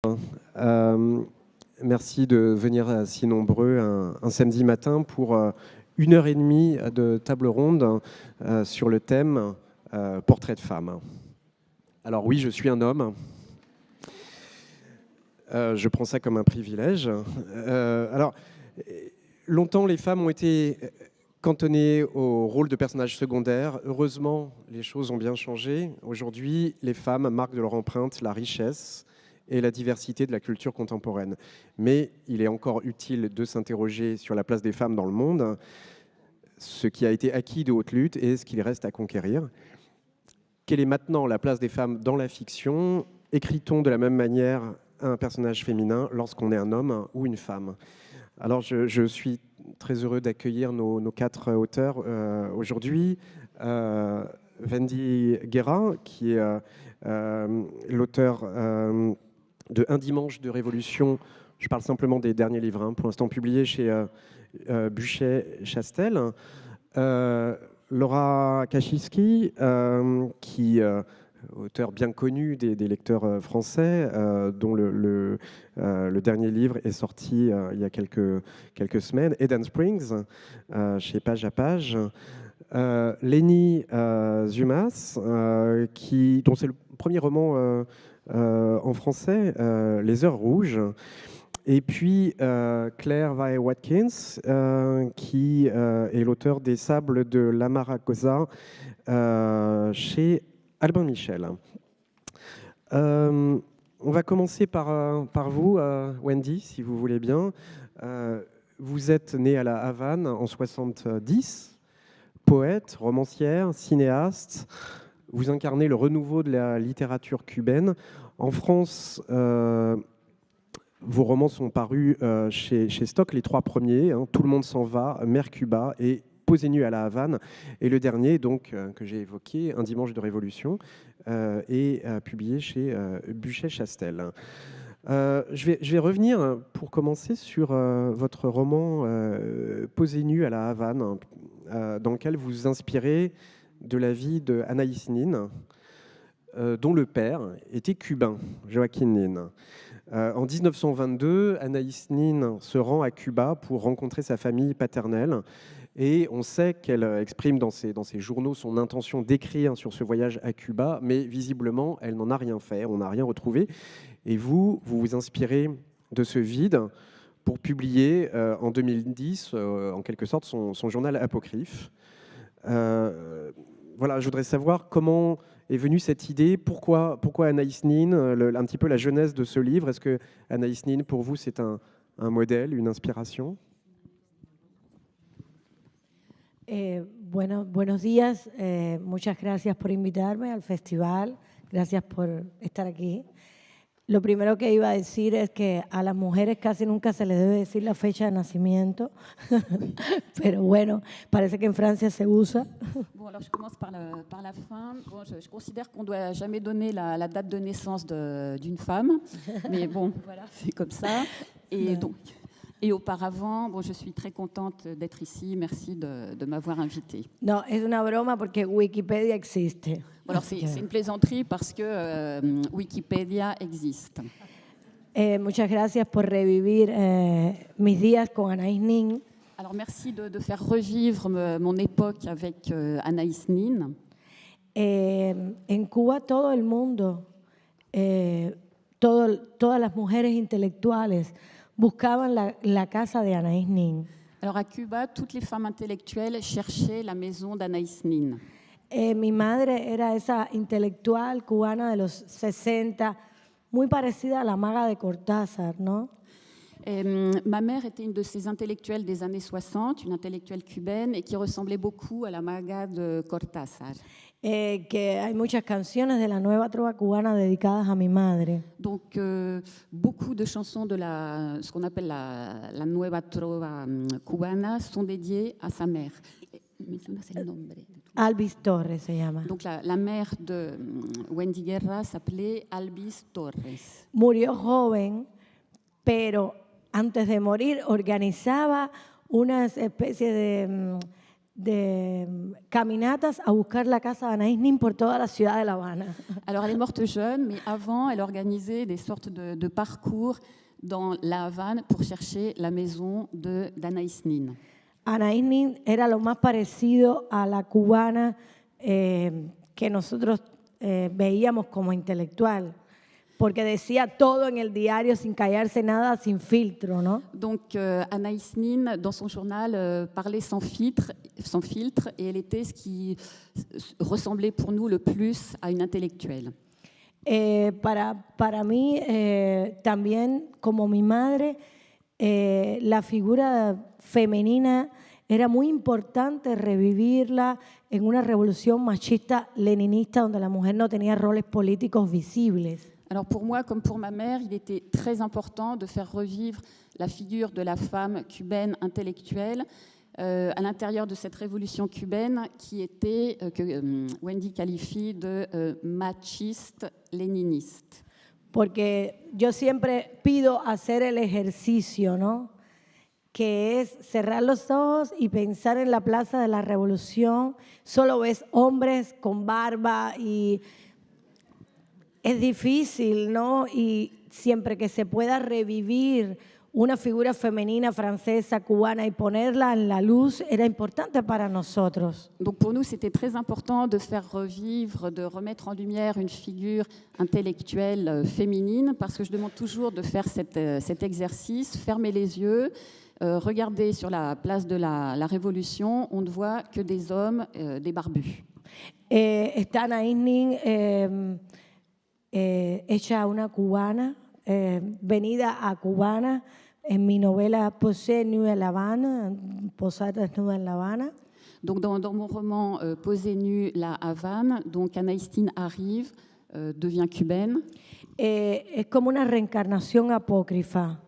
Euh, Merci de venir si nombreux un samedi matin pour 1 heure et demie de table ronde sur le thème portrait de femme. Alors oui, je suis un homme. Je prends ça comme un privilège. Longtemps, les femmes ont été cantonnées au rôle de personnages secondaires. Heureusement, les choses ont bien changé. Aujourd'hui, les femmes marquent de leur empreinte la richesse et la diversité de la culture contemporaine. Mais il est encore utile de s'interroger sur la place des femmes dans le monde, ce qui a été acquis de haute lutte et ce qu'il reste à conquérir. Quelle est maintenant la place des femmes dans la fiction? Écrit-on de la même manière un personnage féminin lorsqu'on est un homme ou une femme? Alors je suis très heureux d'accueillir nos 4 auteurs aujourd'hui. Wendy Guerra, qui est l'auteur de Un dimanche de révolution. Je parle simplement des derniers livres, pour l'instant publiés chez Buchet-Chastel. Laura Kaczynski, qui auteur bien connu des lecteurs français, dont le dernier livre est sorti il y a quelques semaines, Eden Springs, chez Page à Page. Lénie Zumas, dont c'est le premier roman en français, Les Heures Rouges. Et puis Claire Vae Watkins, qui est l'auteur des Sables de l'Amargosa chez Albin Michel. On va commencer par vous, Wendy, si vous voulez bien. Vous êtes née à la Havane en 70, poète, romancière, cinéaste. Vous incarnez le renouveau de la littérature cubaine. En France, vos romans sont parus chez Stock, les 3 premiers, Tout le monde s'en va, Mère Cuba et Posez nu à la Havane. Et le dernier, donc, que j'ai évoqué, Un dimanche de révolution, est publié chez Buchet-Chastel. Je vais revenir, pour commencer, sur votre roman Posez nu à la Havane, dans lequel vous vous inspirez de la vie de Anaïs Nin, dont le père était cubain, Joaquin Nin. En 1922, Anaïs Nin se rend à Cuba pour rencontrer sa famille paternelle. Et on sait qu'elle exprime dans ses journaux son intention d'écrire sur ce voyage à Cuba, mais visiblement, elle n'en a rien fait, on n'a rien retrouvé. Et vous vous inspirez de ce vide pour publier en 2010, en quelque sorte, son journal apocryphe. Voilà, je voudrais savoir comment est venue cette idée, pourquoi Anaïs Nin, un petit peu la jeunesse de ce livre. Est-ce que Anaïs Nin, pour vous, c'est un modèle, une inspiration? Buenos días, muchas gracias por invitarme al festival, gracias por estar aquí. Lo primero que iba a decir es que a las mujeres casi nunca se les debe decir la fecha de nacimiento, pero bueno, parece que en Francia se usa. Bon, alors je commence par la fin. Bon, je considère qu'on ne doit jamais donner la date de naissance d'une femme, mais bon, voilà, c'est comme ça. Et auparavant, bon, je suis très contente d'être ici. Merci de m'avoir invitée. No, es una broma porque Wikipedia existe. Bon, alors c'est une plaisanterie parce que Wikipédia existe. Muchas gracias por revivir mis días con Anaïs Nin. Alors merci de faire revivre mon époque avec Anaïs Nin. En Cuba todo el mundo, todas las mujeres intelectuales buscaban la casa de Anaïs Nin. Alors à Cuba, toutes les femmes intellectuelles cherchaient la maison d'Anaïs Nin. Mi madre era esa intelectual cubana de los 60, muy parecida a la maga de Cortázar, ¿no? Ma mère était une de ces intellectuelles des années 60, une intellectuelle cubaine, et qui ressemblait beaucoup à la maga de Cortázar. Que hay muchas canciones de la nueva trova cubana dedicadas a mi madre. Donc, beaucoup de chansons de ce qu'on appelle la nueva trova cubana sont dédiées à sa mère. Albis Torres se llama. Donc, la mère de Wendy Guerra s'appelait Albis Torres. Murió joven, pero antes de morir organizaba unas especies caminatas a buscar la casa de Anaïs Nin por toda la ciudad de La Habana. Alors, elle est morte jeune, mais avant, elle organisait des sortes de parcours dans La Havane pour chercher la maison d'Anaïs Nin. Anaïs Nin era lo más parecido a la cubana que nosotros veíamos como intelectual, porque decía todo en el diario sin callarse nada, sin filtro, ¿no? Donc, Anaïs Nin, dans son journal, parlait sans filtre, et elle était ce qui ressemblait pour nous le plus à une intellectuelle. Para mí, también como mi madre, la figura femenina era muy importante revivirla en una revolución machista leninista donde la mujer no tenía roles políticos visibles. Alors pour moi, comme pour ma mère, il était très important de faire revivre la figure de la femme cubaine intellectuelle à l'intérieur de cette révolution cubaine qui était, que Wendy qualifie de machiste léniniste. Porque yo siempre pido hacer el ejercicio, ¿no? Que es cerrar los ojos y pensar en la Plaza de la Revolución. Solo ves hombres con barba y es difícil, ¿no? Y siempre que se pueda revivir una figura femenina francesa, cubana y ponerla en la luz era importante para nosotros. Donc pour nous, c'était très important de faire revivre, de remettre en lumière une figure intellectuelle féminine, parce que je demande toujours de faire cet exercice, fermer les yeux, regarder sur la place de la Révolution, on ne voit que des hommes, des barbus. Está Anaïs Nin hecha una cubana, venida a cubana en mi novela Posée nue en La Habana, Posada desnuda en La Habana. Donc dans mon roman Posée nue La Havane, donc Anaïs Nin arrive, devient cubaine. Es como una reencarnación apócrifa.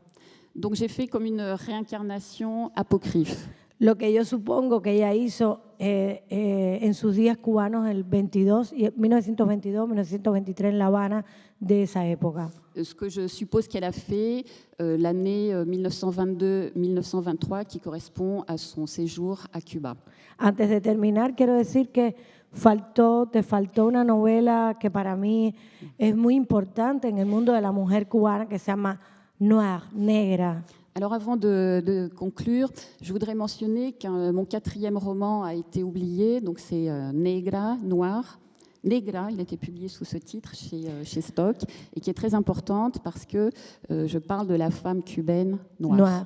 Donc j'ai fait comme une réincarnation apocryphe. Lo que yo supongo que ella hizo en sus días cubanos, el 1922-1923 en La Habana de esa época. Ce que je suppose qu'elle a fait l'année 1922-1923 qui correspond à son séjour à Cuba. Antes de terminar, quiero decir que te faltó una novela que para mí es muy importante en el mundo de la mujer cubana que se llama Noir, Negra. Alors avant de conclure, je voudrais mentionner que mon 4e roman a été oublié, donc c'est Negra, Noir. Negra, il a été publié sous ce titre chez Stock et qui est très importante parce que je parle de la femme cubaine noire.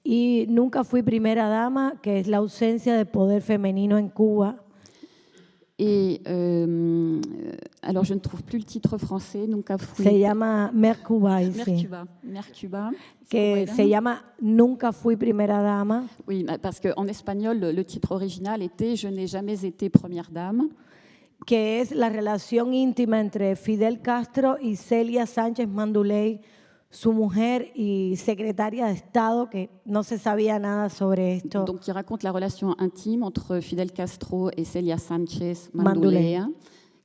Y Nunca fui primera dama, que es la ausencia de poder femenino en Cuba. Et alors je ne trouve plus le titre français, Nunca fui. Se llama Mère Cuba, Mère Cuba. Que se llama Nunca fui primera dama. Oui, parce qu'en espagnol, le titre original était Je n'ai jamais été première dame. Que es la relación íntima entre Fidel Castro y Celia Sánchez Manduley, su mujer y secretaria de Estado, que no se sabía nada sobre esto. Donc, il raconte la relation intime entre Fidel Castro et Celia Sánchez Manduley,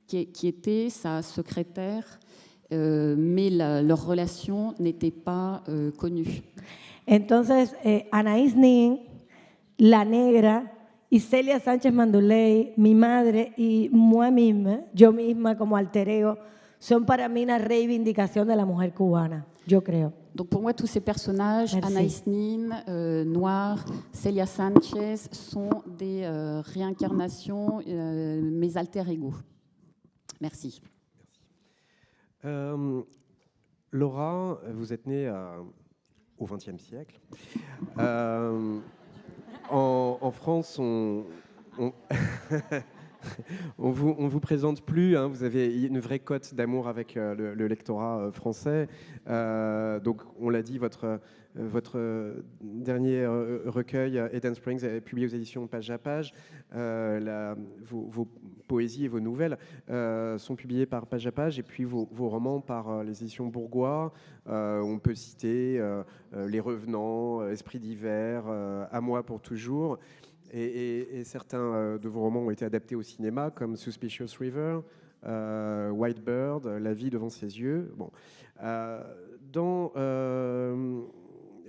qui était sa secrétaire, mais leur relation n'était pas connue. Entonces, Anaïs Nin, la negra, y Celia Sánchez Manduley, mi madre, y moi misma, yo misma como alter ego, son para mí una reivindicación de la mujer cubana, yo creo. Donc pour moi, tous ces personnages, Merci. Anaïs Nin, Noir, Celia Sánchez, sont des réincarnations, mes alter ego. Merci. Laura, vous êtes née au XXe siècle. En France, on vous présente plus, hein, vous avez une vraie cote d'amour avec le lectorat français. Donc, on l'a dit, votre dernier recueil, Eden Springs, est publié aux éditions Page à Page. Vos poésies et vos nouvelles sont publiées par Page à Page, et puis vos romans par les éditions Bourgois. On peut citer Les Revenants, Esprit d'hiver, À moi pour toujours. Et certains de vos romans ont été adaptés au cinéma, comme Suspicious River, White Bird, La vie devant ses yeux. Bon.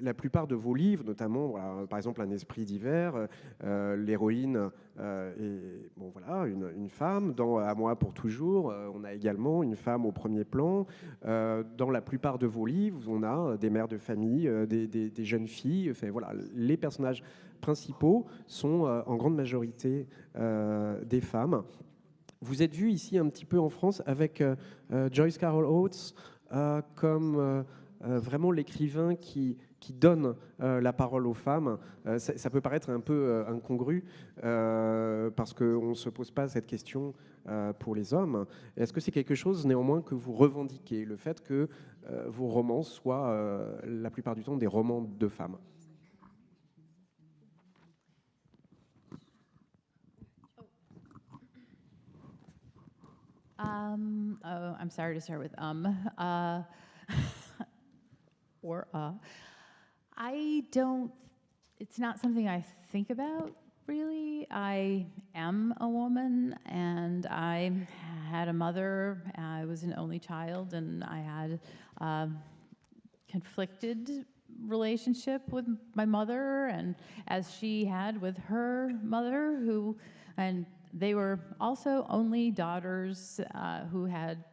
la plupart de vos livres, notamment par exemple Un esprit d'hiver, l'héroïne est une femme. Dans À moi pour toujours, on a également une femme au premier plan. Dans la plupart de vos livres, on a des mères de famille, des jeunes filles. Enfin, voilà, les personnages principaux sont en grande majorité des femmes. Vous êtes vu ici un petit peu en France avec Joyce Carol Oates comme vraiment l'écrivain qui donne la parole aux femmes. Ça peut paraître un peu incongru parce qu'on ne se pose pas cette question pour les hommes. Est-ce que c'est quelque chose néanmoins que vous revendiquez, le fait que vos romans soient la plupart du temps des romans de femmes? I'm sorry to start with I don't, it's not something I think about really. I am a woman and I had a mother. I was an only child and I had a conflicted relationship with my mother, and as she had with her mother, and they were also only daughters who had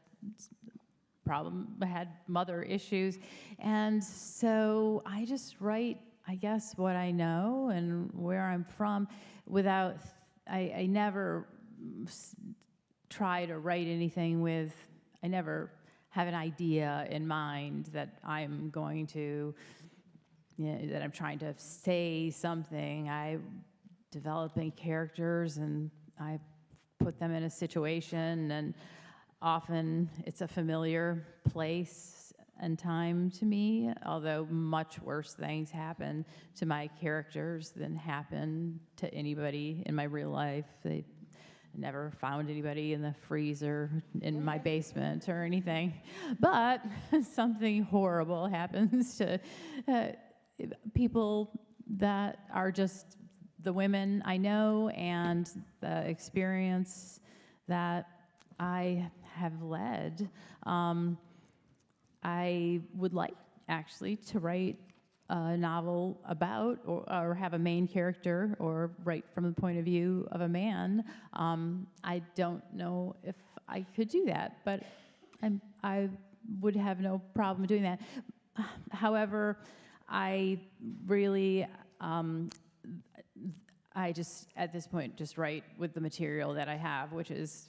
mother issues. And so I just write, I guess, what I know and where I'm from without, I never try to write anything with, I never have an idea in mind that I'm going to, that I'm trying to say something. I developing characters and I put them in a situation, and often it's a familiar place and time to me, although much worse things happen to my characters than happen to anybody in my real life. They never found anybody in the freezer in my basement or anything, but something horrible happens to people that are just the women I know and the experience that I have led. I would like actually to write a novel about or have a main character or write from the point of view of a man. I don't know if I could do that, but I would have no problem doing that. However, I really, I just, at this point, just write with the material that I have, which is,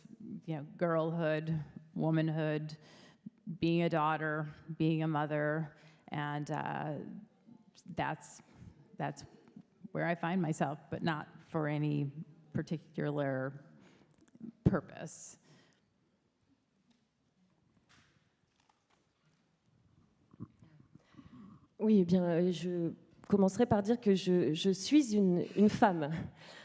girlhood, womanhood, being a daughter, being a mother, and that's where I find myself, but not for any particular purpose. Oui, eh bien, je commencerai par dire que je suis une femme,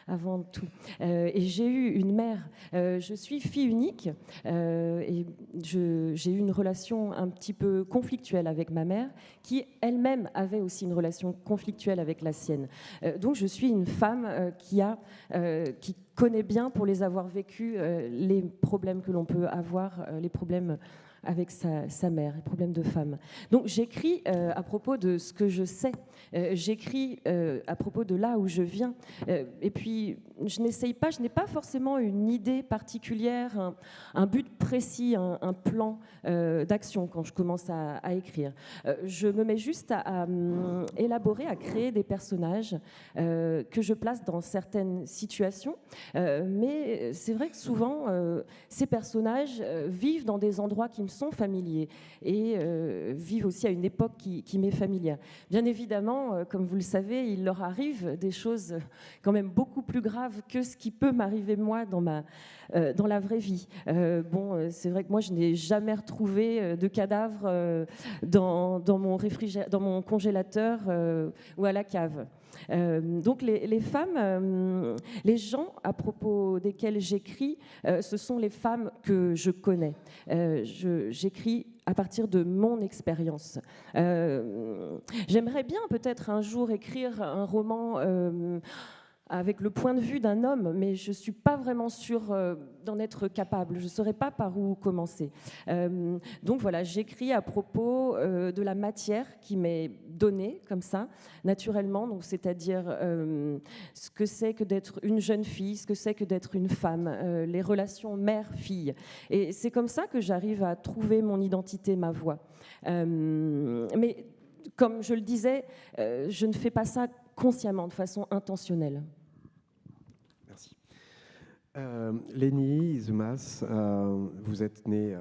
avant tout. Et j'ai eu une mère. Je suis fille unique et j'ai eu une relation un petit peu conflictuelle avec ma mère, qui elle-même avait aussi une relation conflictuelle avec la sienne. Donc je suis une femme qui connaît bien, pour les avoir vécus, les problèmes que l'on peut avoir, les problèmes avec sa mère, les problèmes de femme. Donc j'écris à propos de ce que je sais, j'écris à propos de là où je viens, et puis je n'ai pas forcément une idée particulière, un but précis, un plan d'action quand je commence à écrire. Je me mets juste à élaborer, à créer des personnages que je place dans certaines situations, mais c'est vrai que souvent ces personnages vivent dans des endroits qui me sont familiers et vivent aussi à une époque qui m'est familière. Bien évidemment, comme vous le savez, il leur arrive des choses quand même beaucoup plus graves que ce qui peut m'arriver moi dans la vraie vie. C'est vrai que moi je n'ai jamais retrouvé de cadavre dans mon congélateur ou à la cave. Donc les femmes, les gens à propos desquels j'écris, ce sont les femmes que je connais. J'écris à partir de mon expérience. J'aimerais bien peut-être un jour écrire un roman avec le point de vue d'un homme, mais je ne suis pas vraiment sûre d'en être capable. Je ne saurais pas par où commencer. Donc voilà, j'écris à propos de la matière qui m'est donnée comme ça, naturellement, donc c'est-à-dire ce que c'est que d'être une jeune fille, ce que c'est que d'être une femme, les relations mère-fille. Et c'est comme ça que j'arrive à trouver mon identité, ma voix. Mais comme je le disais, je ne fais pas ça consciemment, de façon intentionnelle. Merci. Lénie Izoumas, vous êtes née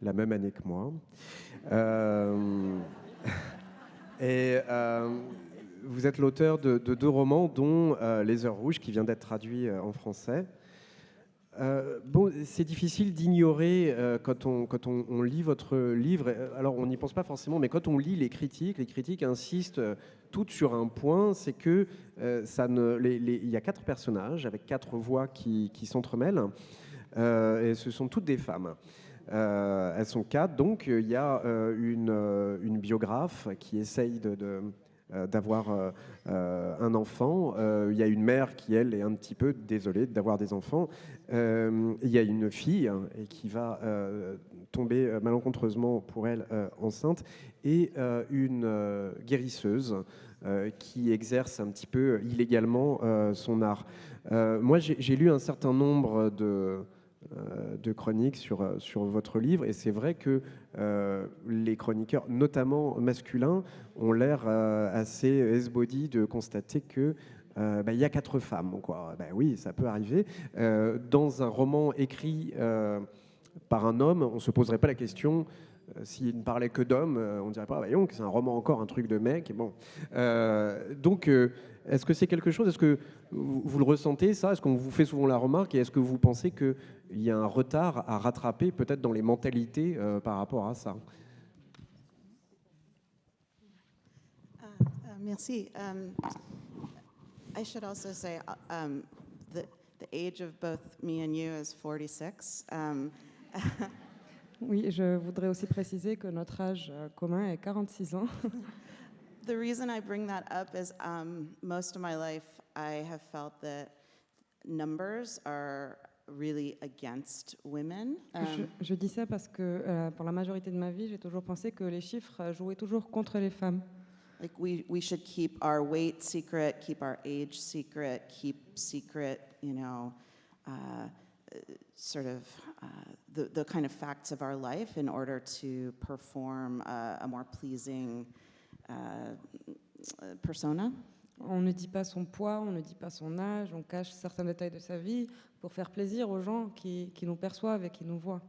la même année que moi. Et vous êtes l'auteur de 2 romans, dont Les Heures Rouges, qui vient d'être traduit en français. Bon, c'est difficile d'ignorer quand on lit votre livre. Alors, on n'y pense pas forcément, mais quand on lit les critiques insistent toutes sur un point, c'est que il y a 4 personnages avec 4 voix qui s'entremêlent, et ce sont toutes des femmes. Elles sont 4, donc il y a une biographe qui essaye d'avoir un enfant. Il y a une mère qui, elle, est un petit peu désolée d'avoir des enfants. Il y a une fille et qui va tomber malencontreusement pour elle enceinte, et une guérisseuse qui exerce un petit peu illégalement son art. Moi, j'ai lu un certain nombre de chroniques sur votre livre, et c'est vrai que les chroniqueurs, notamment masculins, ont l'air assez esbaudis de constater que il y a 4 femmes, quoi. Oui, ça peut arriver. Dans un roman écrit par un homme, on ne se poserait pas la question. S'il ne parlait que d'hommes, on ne dirait pas, voyons, que c'est un roman encore, un truc de mec. Bon. Donc, est-ce que c'est quelque chose, est-ce que vous le ressentez, ça? Est-ce qu'on vous fait souvent la remarque? Et est-ce que vous pensez qu'il y a un retard à rattraper, peut-être dans les mentalités par rapport à ça? Merci. I should also say the age of both me and you is 46. Oui, je voudrais aussi préciser que notre âge commun est 46 ans. The reason I bring that up is most of my life I have felt that numbers are really against women. Je dis ça parce que pour la majorité de ma vie, j'ai toujours pensé que les chiffres jouaient toujours contre les femmes. Like we should keep our weight secret, keep our age secret, keep secret, sort of the kind of facts of our life in order to perform a more pleasing persona. On ne dit pas son poids, on ne dit pas son âge, on cache certains détails de sa vie pour faire plaisir aux gens qui nous perçoivent et qui nous voient.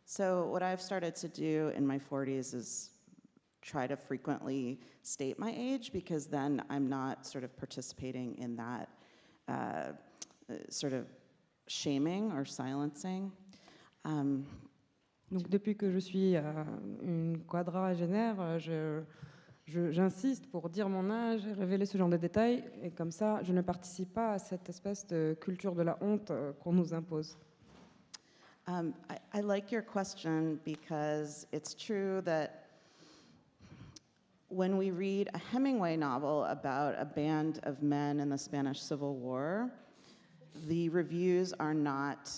So what I've started to do in my 40s is try to frequently state my age, because then I'm not sort of participating in that sort of shaming or silencing. Donc depuis que je suis une quadragénaire, j'insiste pour dire mon âge, révéler ce genre de détails, et comme ça, je ne participe pas à cette espèce de culture de la honte qu'on nous impose. I like your question because it's true that when we read a Hemingway novel about a band of men in the Spanish Civil War, the reviews are not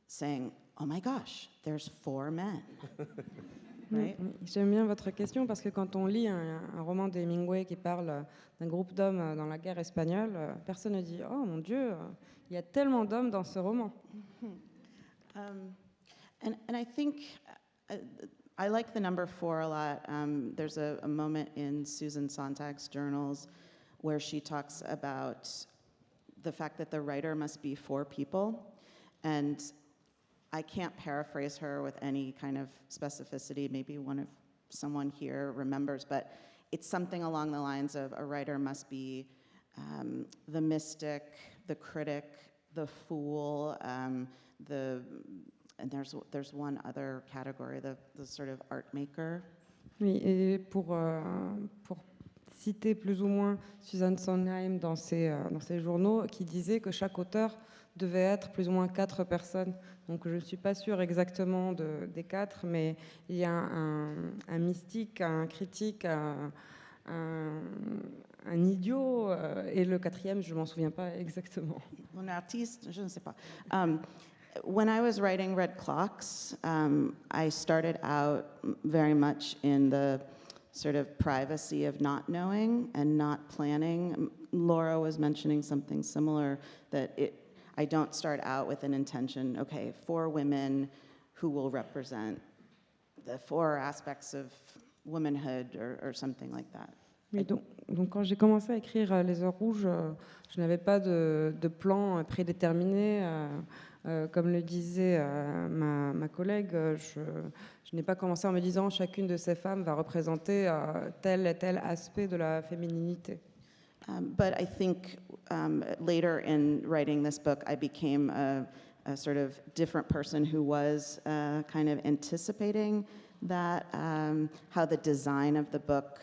saying, oh my gosh, there's 4 men. Right? J'aime bien votre question parce que quand on lit un roman d'Hemingway qui parle d'un groupe d'hommes dans la guerre espagnole, personne ne dit « Oh mon Dieu, il y a tellement d'hommes dans ce roman ». And I think I like the number 4 a lot. There's a moment in Susan Sontag's journals where she talks about the fact that the writer must be 4 people. And I can't paraphrase her with any kind of specificity. Maybe someone here remembers, but it's something along the lines of a writer must be the mystic, the critic, the fool, and there's one other category, the sort of art maker. Oui, et pour citer plus ou moins Susan Sondheim dans ses journaux, qui disait que chaque auteur devait être plus ou moins 4 personnes. Donc je ne suis pas sûre exactement des 4, mais il y a un mystique, un critique, un idiot, et le quatrième, je m'en souviens pas exactement. Un artiste, je ne sais pas. When I was writing Red Clocks, I started out very much in the sort of privacy of not knowing and not planning. Laura was mentioning something similar, that I don't start out with an intention, okay, 4 women who will represent the 4 aspects of womanhood or something like that. Mais donc quand j'ai commencé à écrire Les Heures Rouges, je n'avais pas de plan prédéterminé. Comme le disait ma collègue, je n'ai pas commencé en me disant chacune de ces femmes va représenter tel et tel aspect de la fémininité. But I think later in writing this book, I became a sort of different person who was kind of anticipating that, how the design of the book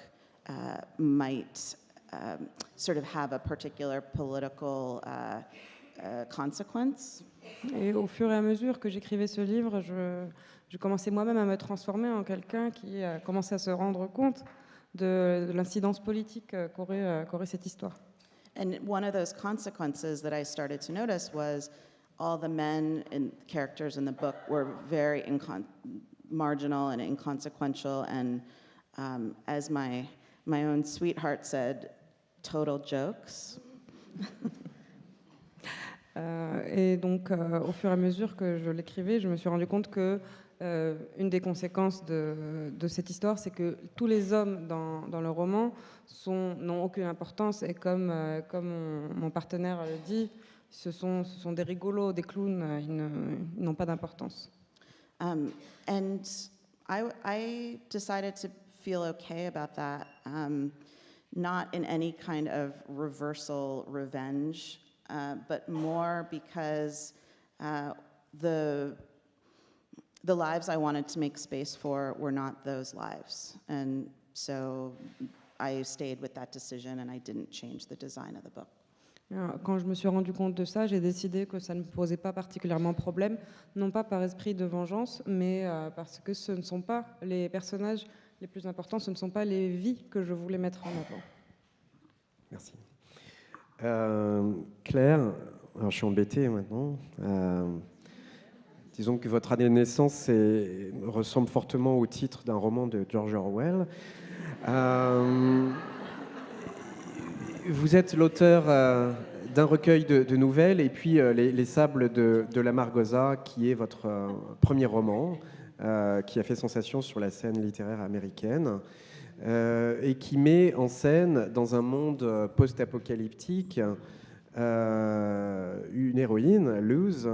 might sort of have a particular political consequence. Et au fur et à mesure que j'écrivais ce livre, je commençais moi-même à me transformer en quelqu'un qui a commencé à se rendre compte de l'incidence politique qu'aurait cette histoire. And one of those consequences that I started to notice was all the men and characters in the book were very marginal and inconsequential, and as my own sweetheart said, total jokes. Et donc, au fur et à mesure que je l'écrivais, je me suis rendu compte que une des conséquences de cette histoire, c'est que tous les hommes dans le roman n'ont aucune importance, et comme mon partenaire le dit, ce sont des rigolos, des clowns, ils n'ont pas d'importance. And I decided to feel okay about that, not in any kind of reversal revenge, but more because the lives I wanted to make space for were not those lives. And so I stayed with that decision and I didn't change the design of the book. Quand je me suis rendu compte de ça, j'ai décidé que ça ne me posait pas particulièrement problème, non pas par esprit de vengeance, mais parce que ce ne sont pas les personnages les plus importants, ce ne sont pas les vies que je voulais mettre en avant. Merci. Claire, alors je suis embêté maintenant. Disons que votre année de naissance ressemble fortement au titre d'un roman de George Orwell. Vous êtes l'auteur d'un recueil de nouvelles, et puis les Sables de la Margosa, qui est votre premier roman, qui a fait sensation sur la scène littéraire américaine, et qui met en scène, dans un monde post-apocalyptique, une héroïne, Luz,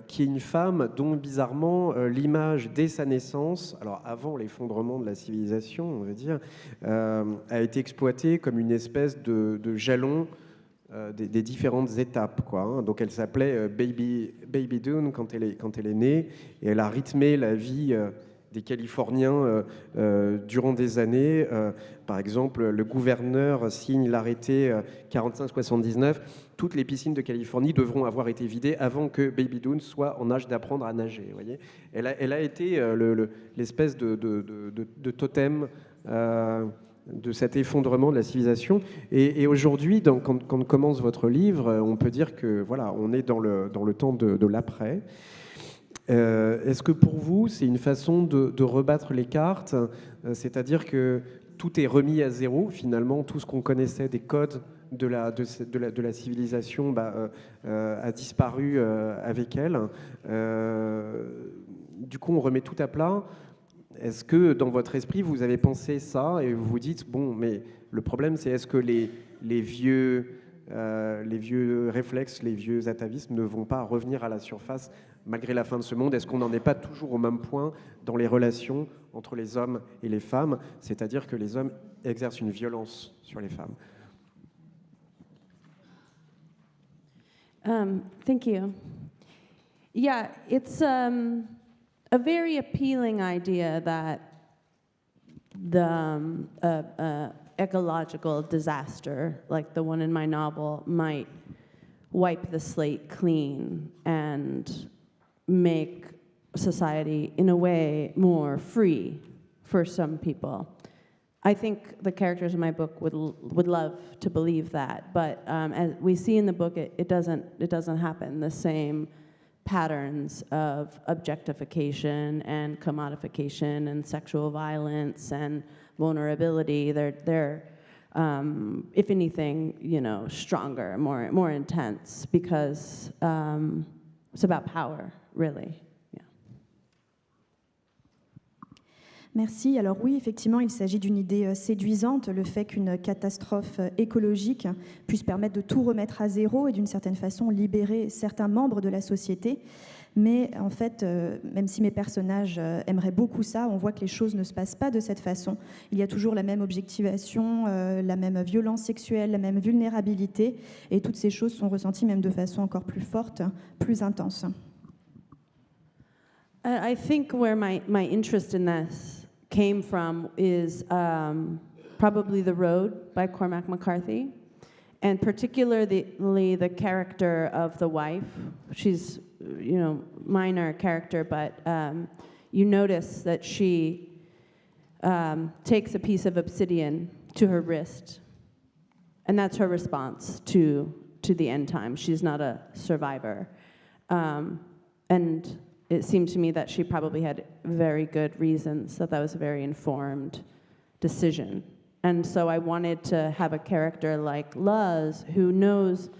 qui est une femme dont, bizarrement, l'image, dès sa naissance, alors avant l'effondrement de la civilisation, on va dire, a été exploitée comme une espèce de jalon des différentes étapes, quoi, hein. Donc elle s'appelait Baby Doon quand elle est née, et elle a rythmé la vie des Californiens durant des années. Par exemple, le gouverneur signe l'arrêté 45-79. Toutes les piscines de Californie devront avoir été vidées avant que Baby Doon soit en âge d'apprendre à nager. Vous voyez, elle a été l'espèce de totem de cet effondrement de la civilisation. Et aujourd'hui, quand commence votre livre, on peut dire que voilà, on est dans le temps de l'après. Est-ce que pour vous, c'est une façon de rebattre les cartes, c'est-à-dire que tout est remis à zéro, finalement, tout ce qu'on connaissait des codes de la civilisation a disparu avec elle. Du coup, on remet tout à plat. Est-ce que dans votre esprit, vous avez pensé ça et vous vous dites, bon, mais le problème, c'est est-ce que les vieux réflexes, les vieux atavismes ne vont pas revenir à la surface malgré la fin de ce monde? Est-ce qu'on n'en est pas toujours au même point dans les relations entre les hommes et les femmes, c'est-à-dire que les hommes exercent une violence sur les femmes? Thank you. Yeah, it's a very appealing idea that the ecological disaster, like the one in my novel, might wipe the slate clean and make society, in a way, more free for some people. I think the characters in my book would love to believe that, but as we see in the book, it doesn't happen. The same patterns of objectification and commodification and sexual violence and vulnerability. They're if anything, stronger, more intense, because it's about power, really. Merci. Alors oui, effectivement, il s'agit d'une idée séduisante, le fait qu'une catastrophe écologique puisse permettre de tout remettre à zéro et d'une certaine façon libérer certains membres de la société. Mais en fait, même si mes personnages aimeraient beaucoup ça, on voit que les choses ne se passent pas de cette façon. Il y a toujours la même objectivation, la même violence sexuelle, la même vulnérabilité, et toutes ces choses sont ressenties même de façon encore plus forte, plus intense. I think where my interest in this came from is probably The Road by Cormac McCarthy, and particularly the character of the wife. She's, minor character, but you notice that she takes a piece of obsidian to her wrist, and that's her response to the end time. She's not a survivor. And it seemed to me that she probably had very good reasons, that was a very informed decision. And so I wanted to have a character like Luz, who knows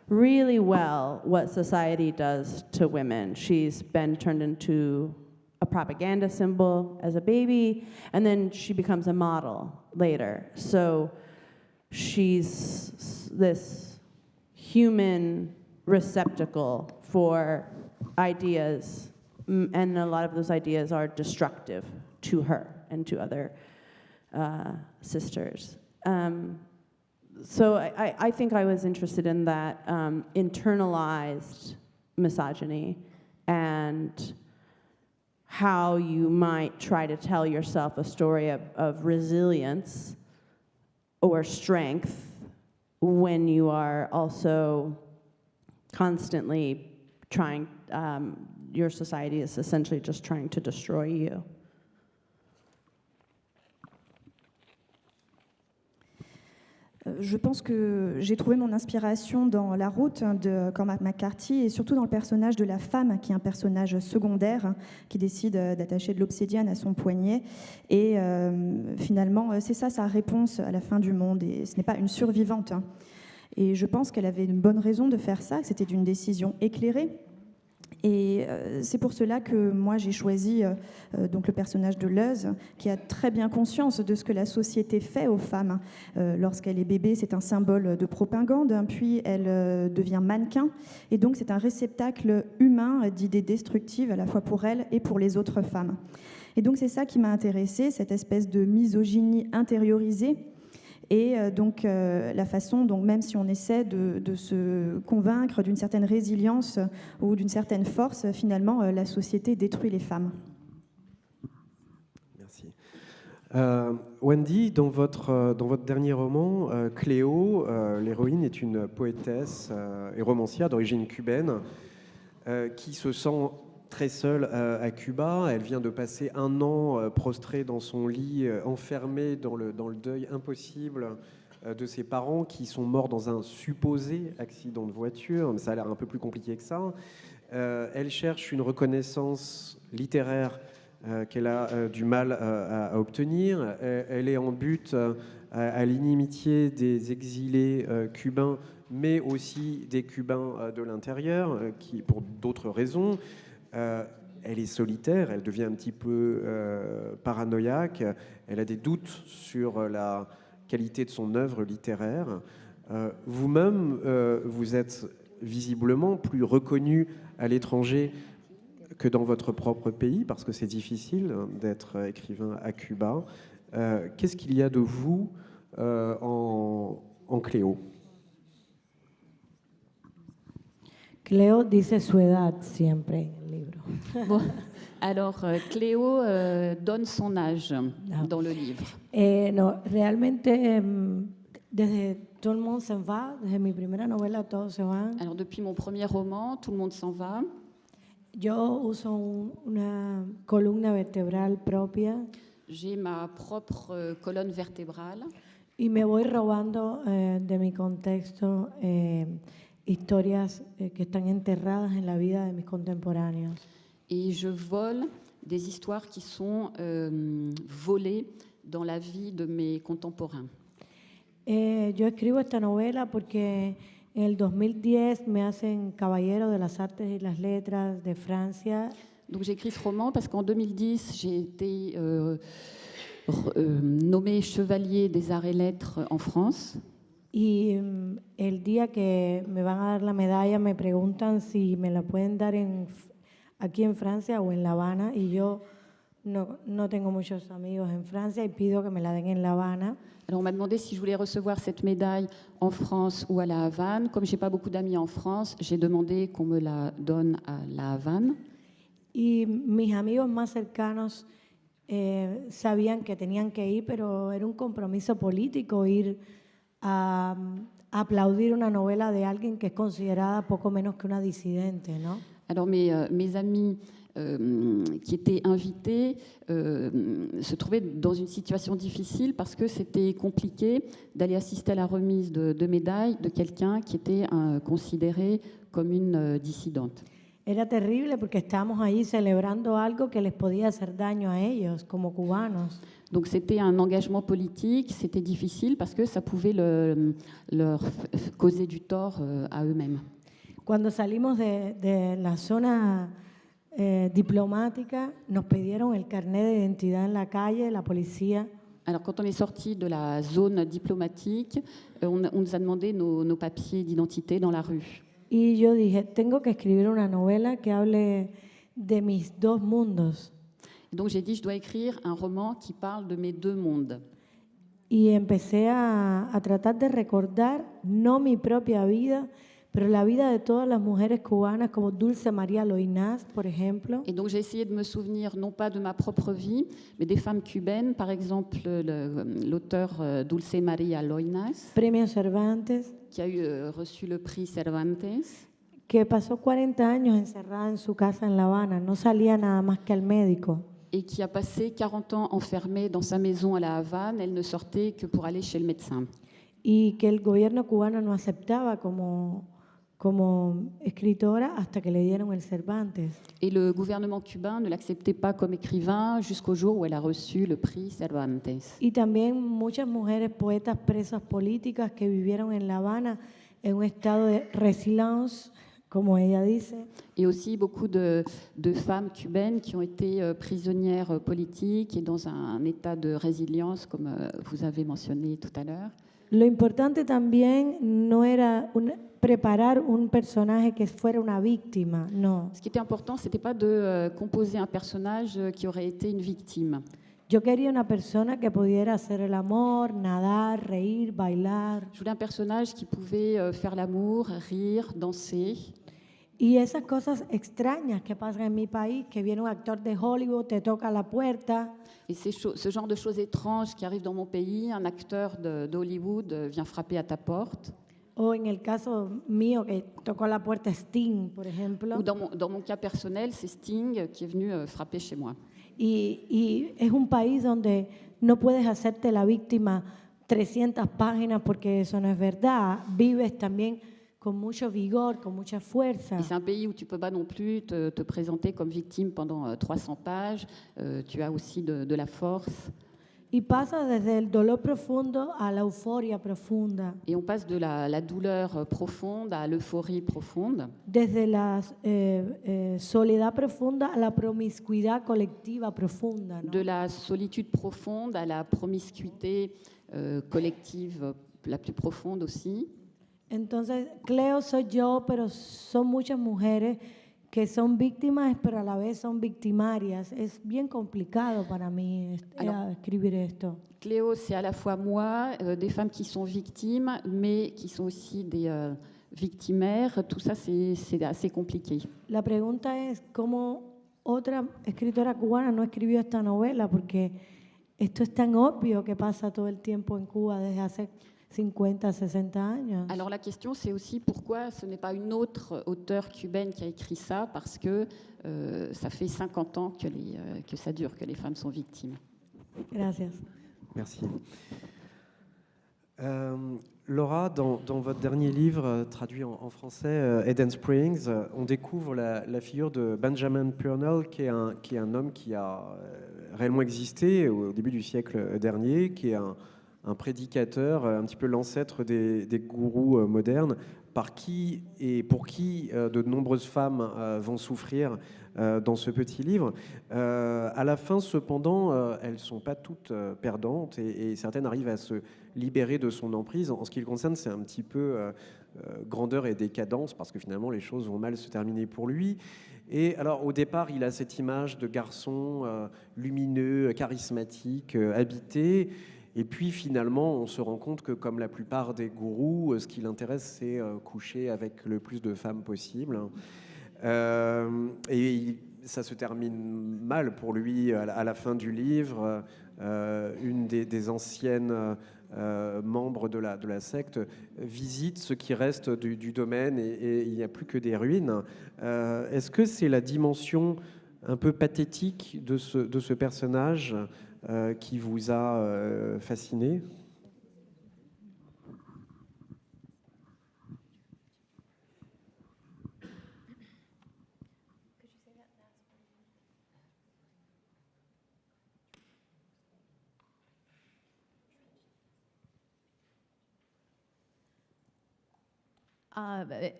really well what society does to women. She's been turned into a propaganda symbol as a baby, and then she becomes a model later. So she's this human receptacle for ideas, and a lot of those ideas are destructive to her and to other sisters. So I think I was interested in that internalized misogyny and how you might try to tell yourself a story of resilience or strength when you are also constantly trying, your society is essentially just trying to destroy you. Je pense que j'ai trouvé mon inspiration dans La Route de Cormac McCarthy et surtout dans le personnage de la femme, qui est un personnage secondaire qui décide d'attacher de l'obsidienne à son poignet. Et finalement, c'est ça sa réponse à la fin du monde. Et ce n'est pas une survivante. Et je pense qu'elle avait une bonne raison de faire ça, que c'était une décision éclairée. Et c'est pour cela que moi j'ai choisi donc le personnage de Luz, qui a très bien conscience de ce que la société fait aux femmes. Lorsqu'elle est bébé, c'est un symbole de propagande, puis elle devient mannequin, et donc c'est un réceptacle humain d'idées destructives à la fois pour elle et pour les autres femmes. Et donc c'est ça qui m'a intéressée, cette espèce de misogynie intériorisée. Et donc la façon, donc même si on essaie de se convaincre d'une certaine résilience ou d'une certaine force, finalement la société détruit les femmes. Merci. Wendy, dans votre dernier roman, Cléo, l'héroïne est une poétesse et romancière d'origine cubaine qui se sent très seule à Cuba. Elle vient de passer 1 an prostrée dans son lit, enfermée dans le deuil impossible de ses parents qui sont morts dans un supposé accident de voiture, mais ça a l'air un peu plus compliqué que ça. Elle cherche une reconnaissance littéraire qu'elle a du mal à obtenir. Elle est en butte à l'inimitié des exilés cubains, mais aussi des Cubains de l'intérieur, qui, pour d'autres raisons, elle est solitaire, elle devient un petit peu paranoïaque, elle a des doutes sur la qualité de son œuvre littéraire. Vous-même, vous êtes visiblement plus reconnu à l'étranger que dans votre propre pays, parce que c'est difficile d'être écrivain à Cuba. Qu'est-ce qu'il y a de vous en Cléo? Cleo dice su edad siempre en el libro. Bon, alors Cléo donne son âge dans le livre. No, realmente desde todo el mundo se va, desde mi primera novela todos se van. Alors depuis mon premier roman, tout le monde s'en va. Yo uso una columna vertebral propia. J'ai ma propre colonne vertébrale. Y me voy robando de mi contexto historias que están enterradas en la vida de mis contemporáneos. Et je vole des histoires qui sont volées dans la vie de mes contemporains. Yo escribo esta novela porque en el 2010 me hacen caballero de las artes y las letras de Francia. Donc j'écris ce roman parce qu'en 2010, j'ai été nommé chevalier des arts et lettres en France. Y el día que me van a dar la medalla me preguntan si me la pueden dar aquí en Francia o en La Habana. Y yo no tengo muchos amigos en Francia y pido que me la den en La Habana. Alors on m'a demandé si je voulais recevoir cette médaille en France ou à La Havane. Comme j'ai pas beaucoup d'amis en France, j'ai demandé qu'on me la donne à La Havane. Y mis amigos más cercanos sabían que tenían que ir, pero era un compromiso político ir a aplaudir una novela de alguien que es considerada poco menos que una disidente, ¿no? Alors mes amis qui étaient invités se trouvaient dans une situation difficile parce que c'était compliqué d'aller assister à la remise de médailles de quelqu'un qui était considéré comme une dissidente. Era terrible porque estábamos allí celebrando algo que les podía hacer daño a ellos como cubanos. Donc c'était un engagement politique, c'était difficile parce que ça pouvait leur causer du tort à eux-mêmes. Cuando salimos de la zona diplomática, nos pidieron el carnet de identidad en la calle, la policía. Alors quand on est sorti de la zone diplomatique, on nous a demandé nos papiers d'identité dans la rue. Y yo dije, tengo que escribir una novela que hable de mis dos mundos. Et donc j'ai dit, je dois écrire un roman qui parle de mes deux mondes. Y empecé a tratar de recordar, no mi propia vida, pero la vida de todas las mujeres cubanas, como Dulce María Loinás, por ejemplo. Et donc j'ai essayé de me souvenir, non pas de ma propre vie, mais des femmes cubaines, par exemple l'auteur Dulce María Loinás, Premio Cervantes, qui a reçu le prix Cervantes, que pasó 40 años encerrada en su casa en La Habana, no salía nada más que al médico. et qui a passé 40 ans enfermée dans sa maison à La Havane. Elle ne sortait que pour aller chez le médecin. Y que el gobierno cubano no aceptaba como escritora hasta que le dieron el Cervantes. Et le gouvernement cubain ne l'acceptait pas comme écrivain jusqu'au jour où elle a reçu le prix Cervantes. Y también muchas mujeres poetas presas políticas que vivieron en La Habana en un estado de résilience, como ella dice. Et aussi beaucoup de femmes cubaines qui ont été prisonnières politiques et dans un état de résilience, comme vous avez mentionné tout à l'heure. Lo importante también no era preparar un personaje que fuera una víctima, no. Ce qui était important, ce n'était pas de composer un personnage qui aurait été une victime. Yo quería una persona que pudiera hacer el amor, nadar, reír, bailar. Je voulais un personnage qui pouvait faire l'amour, rire, danser. Y esas cosas extrañas que pasan en mi país, que viene un actor de Hollywood, te toca la puerta. Et ce genre de choses étranges qui arrivent dans mon pays, un acteur d'Hollywood vient frapper à ta porte. O en el caso mío, que tocó la puerta Sting, por ejemplo. Ou dans mon cas personnel, c'est Sting qui est venu frapper chez moi. Y es un país donde no puedes hacerte la víctima 300 páginas porque eso no es verdad. Vives también con mucho vigor, con mucha fuerza. Et c'est un pays où tu ne peux pas non plus te présenter comme victime pendant 300 pages. Tu as aussi de la force. Y pasa desde el dolor profundo a la euforia profunda. Et on passe de la douleur profonde à l'euphorie profonde. Desde la soledad profunda a la promiscuidad colectiva profunda, ¿no? De la solitude profonde à la promiscuité collective la plus profonde aussi. Entonces, Cleo soy yo, pero son muchas mujeres que son víctimas, pero a la vez son victimarias. Es bien complicado para mí escribir esto. Cléo, c'est à la fois moi, des femmes qui sont victimes, mais qui sont aussi des victimaires. Tout ça, c'est assez compliqué. La pregunta es cómo otra escritora cubana no escribió esta novela, porque esto es tan obvio que pasa todo el tiempo en Cuba desde hace 50, 60 años. Alors la question, c'est aussi pourquoi ce n'est pas une autre auteure cubaine qui a écrit ça, parce que ça fait 50 ans que ça dure, que les femmes sont victimes. Gracias. Merci. Laura, dans votre dernier livre, traduit en français, Eden Springs, on découvre la figure de Benjamin Purnell, qui est un homme qui a réellement existé au début du siècle dernier, qui est un prédicateur, un petit peu l'ancêtre des gourous modernes, par qui et pour qui de nombreuses femmes vont souffrir dans ce petit livre. À la fin, cependant, elles ne sont pas toutes perdantes et certaines arrivent à se libérer de son emprise. En ce qui le concerne, c'est un petit peu grandeur et décadence, parce que finalement, les choses vont mal se terminer pour lui. Et alors, au départ, il a cette image de garçon lumineux, charismatique, habité. Et puis finalement, on se rend compte que comme la plupart des gourous, ce qui l'intéresse, c'est coucher avec le plus de femmes possible. Ça se termine mal pour lui à la fin du livre. Une des anciennes membres de la secte visite ce qui reste du domaine et il n'y a plus que des ruines. Est-ce que c'est la dimension un peu pathétique de ce personnage qui vous a fasciné?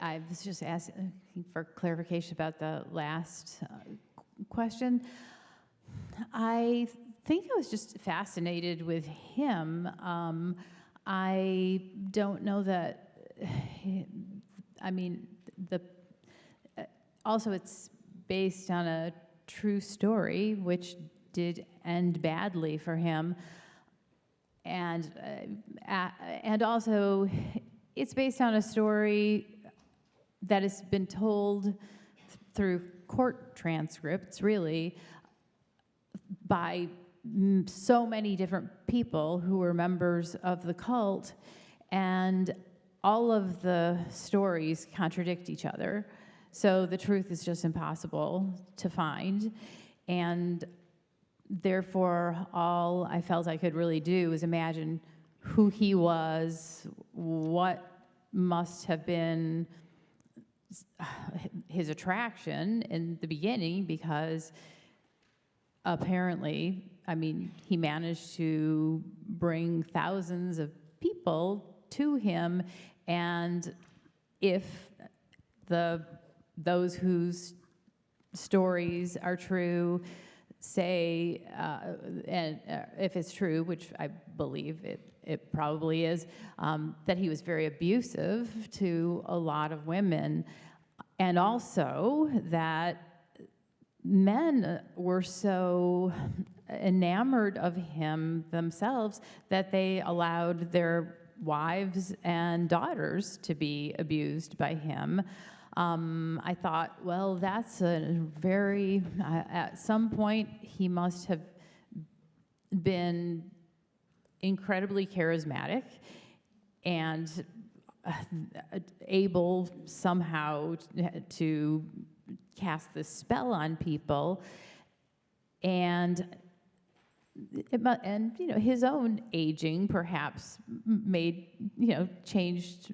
I was just asking for clarification about the last question. I think I was just fascinated with him. I don't know that, I mean, also it's based on a true story, which did end badly for him. And also, it's based on a story that has been told through court transcripts, really, by so many different people who were members of the cult, and all of the stories contradict each other. So the truth is just impossible to find. And therefore, all I felt I could really do was imagine who he was, what must have been his attraction in the beginning, because apparently, I mean, he managed to bring thousands of people to him, and if those whose stories are true say, and if it's true, which I believe it probably is, that he was very abusive to a lot of women, and also that men were so enamored of him themselves that they allowed their wives and daughters to be abused by him. I thought, well, that's a very, at some point, he must have been incredibly charismatic and able somehow to cast this spell on people. And you know, his own aging perhaps made, you know, changed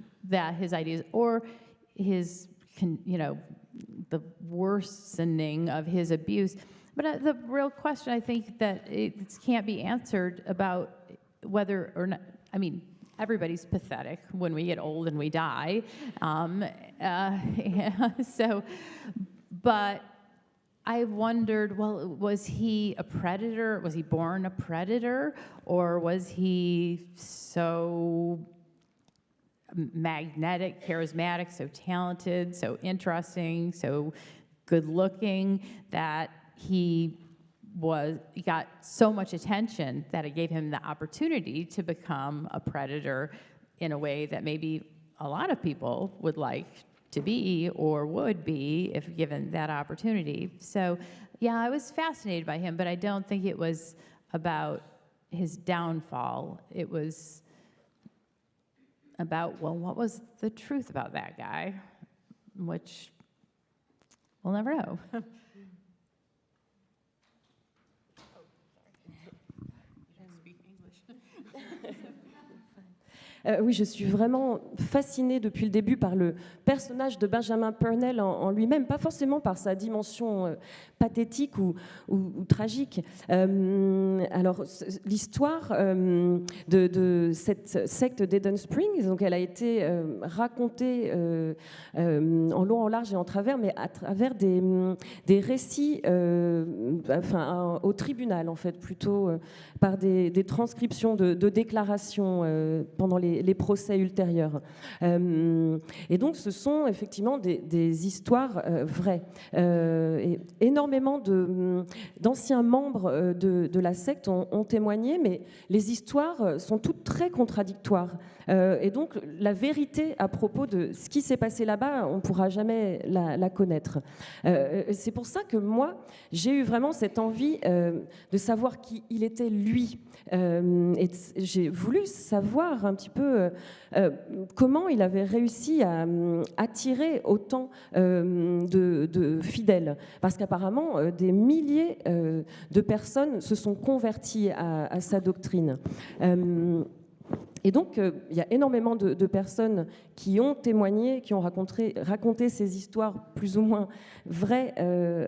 his ideas, or his, you know, the worsening of his abuse. But the real question, I think, that it can't be answered about whether or not, I mean, everybody's pathetic when we get old and we die. But I wondered, well, was he a predator? Was he born a predator? Or was he so magnetic, charismatic, so talented, so interesting, so good looking that he got so much attention that it gave him the opportunity to become a predator in a way that maybe a lot of people would like to be or would be if given that opportunity. So yeah, I was fascinated by him, but I don't think it was about his downfall. It was about, well, what was the truth about that guy, which we'll never know. Oui, je suis vraiment fascinée depuis le début par le personnage de Benjamin Purnell en lui-même, pas forcément par sa dimension pathétique ou tragique. Alors, l'histoire de cette secte d'Eden Springs, donc elle a été racontée en long, en large et en travers, mais à travers des récits au tribunal, en fait, plutôt par des transcriptions de déclarations pendant les procès ultérieurs. Et donc, ce sont effectivement des histoires vraies. Et énormément d'anciens membres de la secte ont témoigné, mais les histoires sont toutes très contradictoires. Et donc, la vérité à propos de ce qui s'est passé là-bas, on ne pourra jamais la connaître. C'est pour ça que moi, j'ai eu vraiment cette envie de savoir qui il était, lui. Et j'ai voulu savoir un petit peu comment il avait réussi à attirer autant de fidèles. Parce qu'apparemment, des milliers de personnes se sont converties à sa doctrine. Et donc, il y a énormément de personnes qui ont témoigné, qui ont raconté ces histoires plus ou moins vraies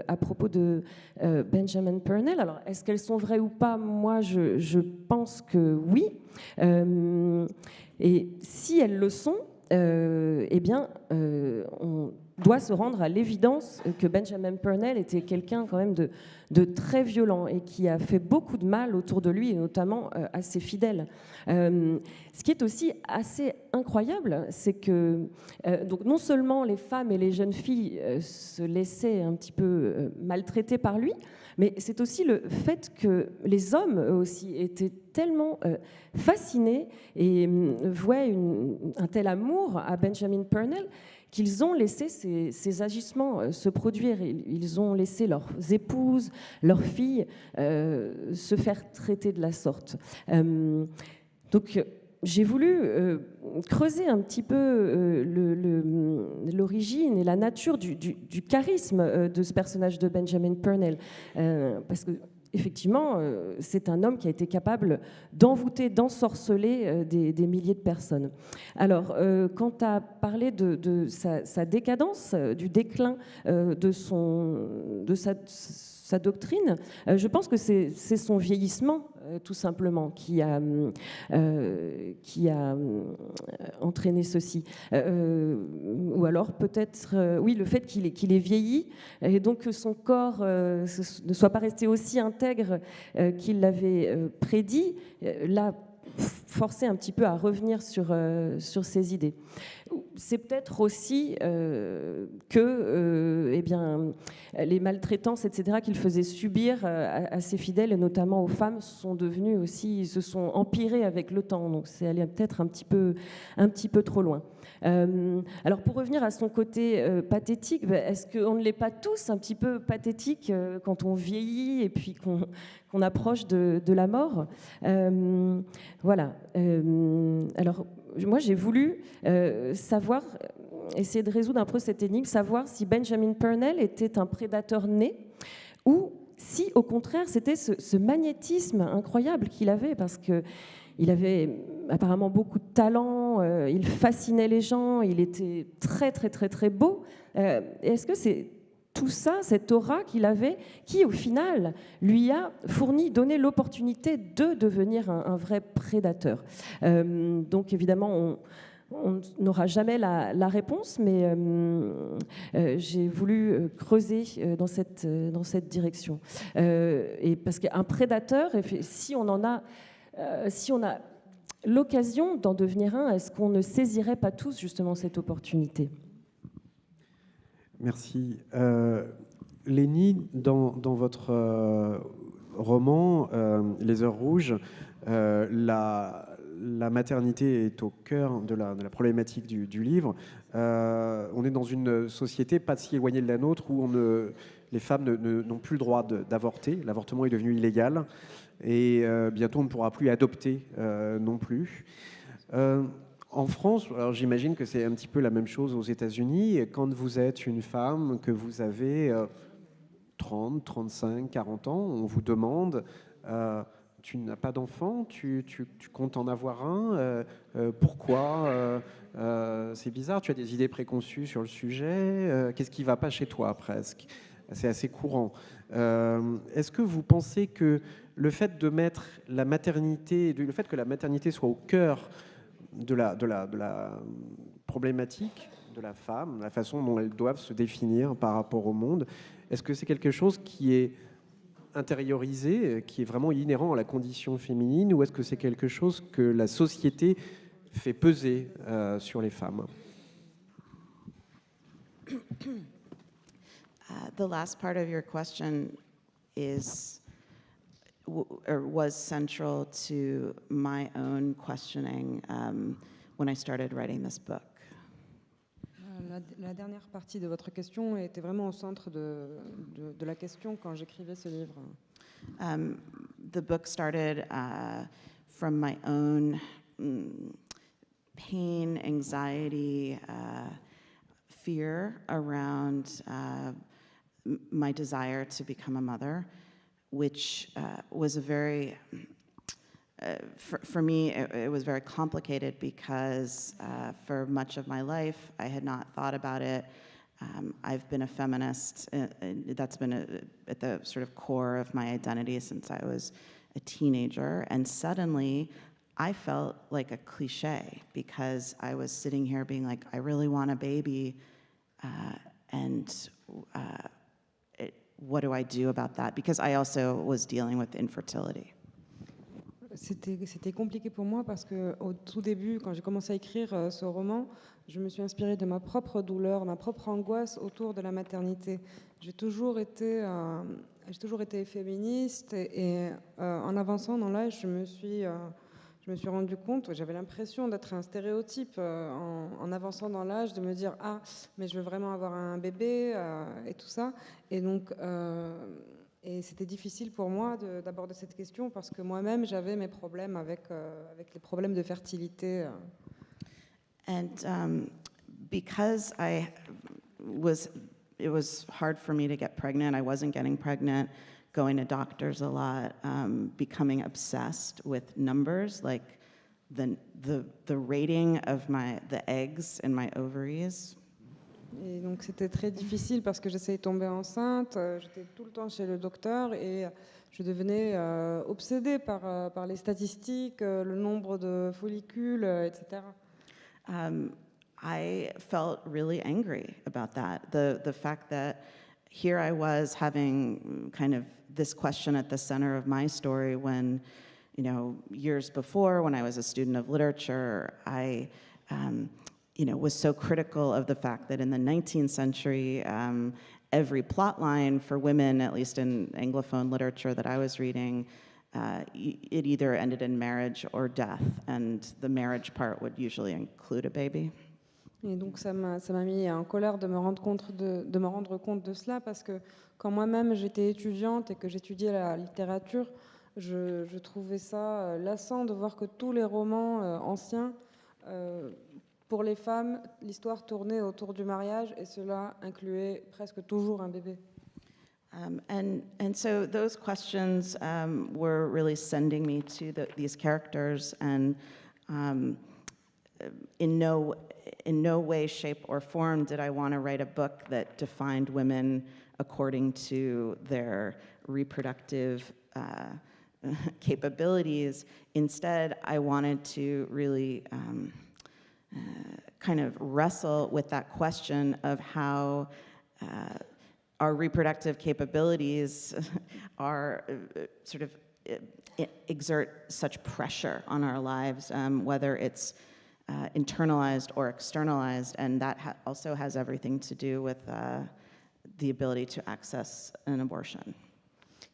à propos de Benjamin Purnell. Alors, est-ce qu'elles sont vraies ou pas? Moi, je pense que oui. Et si elles le sont, eh bien, on doit se rendre à l'évidence que Benjamin Purnell était quelqu'un quand même de très violent et qui a fait beaucoup de mal autour de lui, et notamment à ses fidèles. Ce qui est aussi assez incroyable, c'est que donc non seulement les femmes et les jeunes filles se laissaient un petit peu maltraiter par lui, mais c'est aussi le fait que les hommes, eux aussi, étaient tellement fascinés et vouaient un tel amour à Benjamin Purnell qu'ils ont laissé ces agissements se produire. Ils ont laissé leurs épouses, leurs filles se faire traiter de la sorte. Donc, j'ai voulu creuser un petit peu l'origine et la nature du charisme de ce personnage de Benjamin Purnell. Parce que effectivement, c'est un homme qui a été capable d'envoûter, d'ensorceler des milliers de personnes. Alors, quand tu as parlé de sa décadence, du déclin de sa doctrine, je pense que c'est son vieillissement, tout simplement, qui a entraîné ceci. Ou alors peut-être, oui, le fait qu'il ait vieilli, et donc que son corps ne soit pas resté aussi intègre qu'il l'avait prédit, l'a forcé un petit peu à revenir sur ses idées. C'est peut-être aussi que eh bien, les maltraitances, etc., qu'il faisait subir à ses fidèles, et notamment aux femmes, se sont empirées avec le temps. Donc c'est allé peut-être un petit peu trop loin. Alors pour revenir à son côté pathétique, est-ce qu'on ne l'est pas tous un petit peu pathétique quand on vieillit et puis qu'on approche de la mort? Voilà. Alors moi j'ai voulu essayer de résoudre un peu cette énigme, savoir si Benjamin Purnell était un prédateur né ou si au contraire c'était ce magnétisme incroyable qu'il avait, parce que il avait apparemment beaucoup de talent, il fascinait les gens, il était très très très très beau. Est-ce que c'est tout ça, cette aura qu'il avait, qui au final lui a donné l'opportunité de devenir un vrai prédateur? Donc évidemment, on n'aura jamais la réponse, mais j'ai voulu creuser dans cette direction. Et parce qu'un prédateur, si on a l'occasion d'en devenir un, est-ce qu'on ne saisirait pas tous justement cette opportunité? Merci. Lénie, dans votre roman Les Heures Rouges, la maternité est au cœur de la problématique du livre. On est dans une société pas si éloignée de la nôtre où les femmes n'ont plus le droit d'avorter. L'avortement est devenu illégal et bientôt on ne pourra plus adopter non plus. En France, alors j'imagine que c'est un petit peu la même chose aux États-Unis. Quand vous êtes une femme, que vous avez 30, 35, 40 ans, on vous demande tu n'as pas d'enfant, tu comptes en avoir un. Pourquoi c'est bizarre, tu as des idées préconçues sur le sujet. Qu'est-ce qui ne va pas chez toi presque? C'est assez courant. Est-ce que vous pensez que le fait de mettre la maternité, le fait que la maternité soit au cœur de la problématique de la femme, la façon dont elles doivent se définir par rapport au monde, est-ce que c'est quelque chose qui est intériorisé, qui est vraiment inhérent à la condition féminine, ou est-ce que c'est quelque chose que la société fait peser sur les femmes? The last part of your question was central to my own questioning when I started writing this book. La dernière partie de votre question était vraiment au centre de la question quand j'écrivais ce livre. The book started from my own pain, anxiety, fear around my desire to become a mother, which was a very, for me, it was very complicated because for much of my life, I had not thought about it. I've been a feminist. That's been at the sort of core of my identity since I was a teenager. And suddenly, I felt like a cliche because I was sitting here being like, I really want a baby, what do I do about that? Because I also was dealing with infertility. C'était compliqué pour moi parce qu'au tout début, quand j'ai commencé à écrire ce roman, je me suis inspirée de ma propre douleur, ma propre angoisse autour de la maternité. J'ai toujours été féministe et en avançant dans l'âge, je me suis rendu compte, j'avais l'impression d'être un stéréotype en avançant dans l'âge, de me dire « Ah, mais je veux vraiment avoir un bébé et tout ça ». Et donc, et c'était difficile pour moi d'aborder cette question parce que moi-même, j'avais mes problèmes avec les problèmes de fertilité. And because it was hard for me to get pregnant, I wasn't getting pregnant, going to doctors a lot, becoming obsessed with numbers, like the rating of the eggs in my ovaries. Et donc c'était très difficile parce que j'essayais de tomber enceinte, j'étais tout le temps chez le docteur et je devenais obsédée par les statistiques, le nombre de follicules, etc. I felt really angry about that. The fact that here I was having kind of this question at the center of my story when, years before when I was a student of literature, I was so critical of the fact that in the 19th century, every plot line for women, at least in Anglophone literature that I was reading, it either ended in marriage or death, and the marriage part would usually include a baby. Et donc ça m'a mis en colère de me rendre compte de cela parce que quand moi-même j'étais étudiante et que j'étudiais la littérature, je trouvais ça lassant de voir que tous les romans anciens, pour les femmes, l'histoire tournait autour du mariage et cela incluait presque toujours un bébé. And so those questions were really sending me to these characters, and in no way, shape, or form did I want to write a book that defined women according to their reproductive capabilities. Instead, I wanted to really kind of wrestle with that question of how our reproductive capabilities are sort of exert such pressure on our lives, whether it's internalized or externalized, and that also has everything to do with the ability to access an abortion.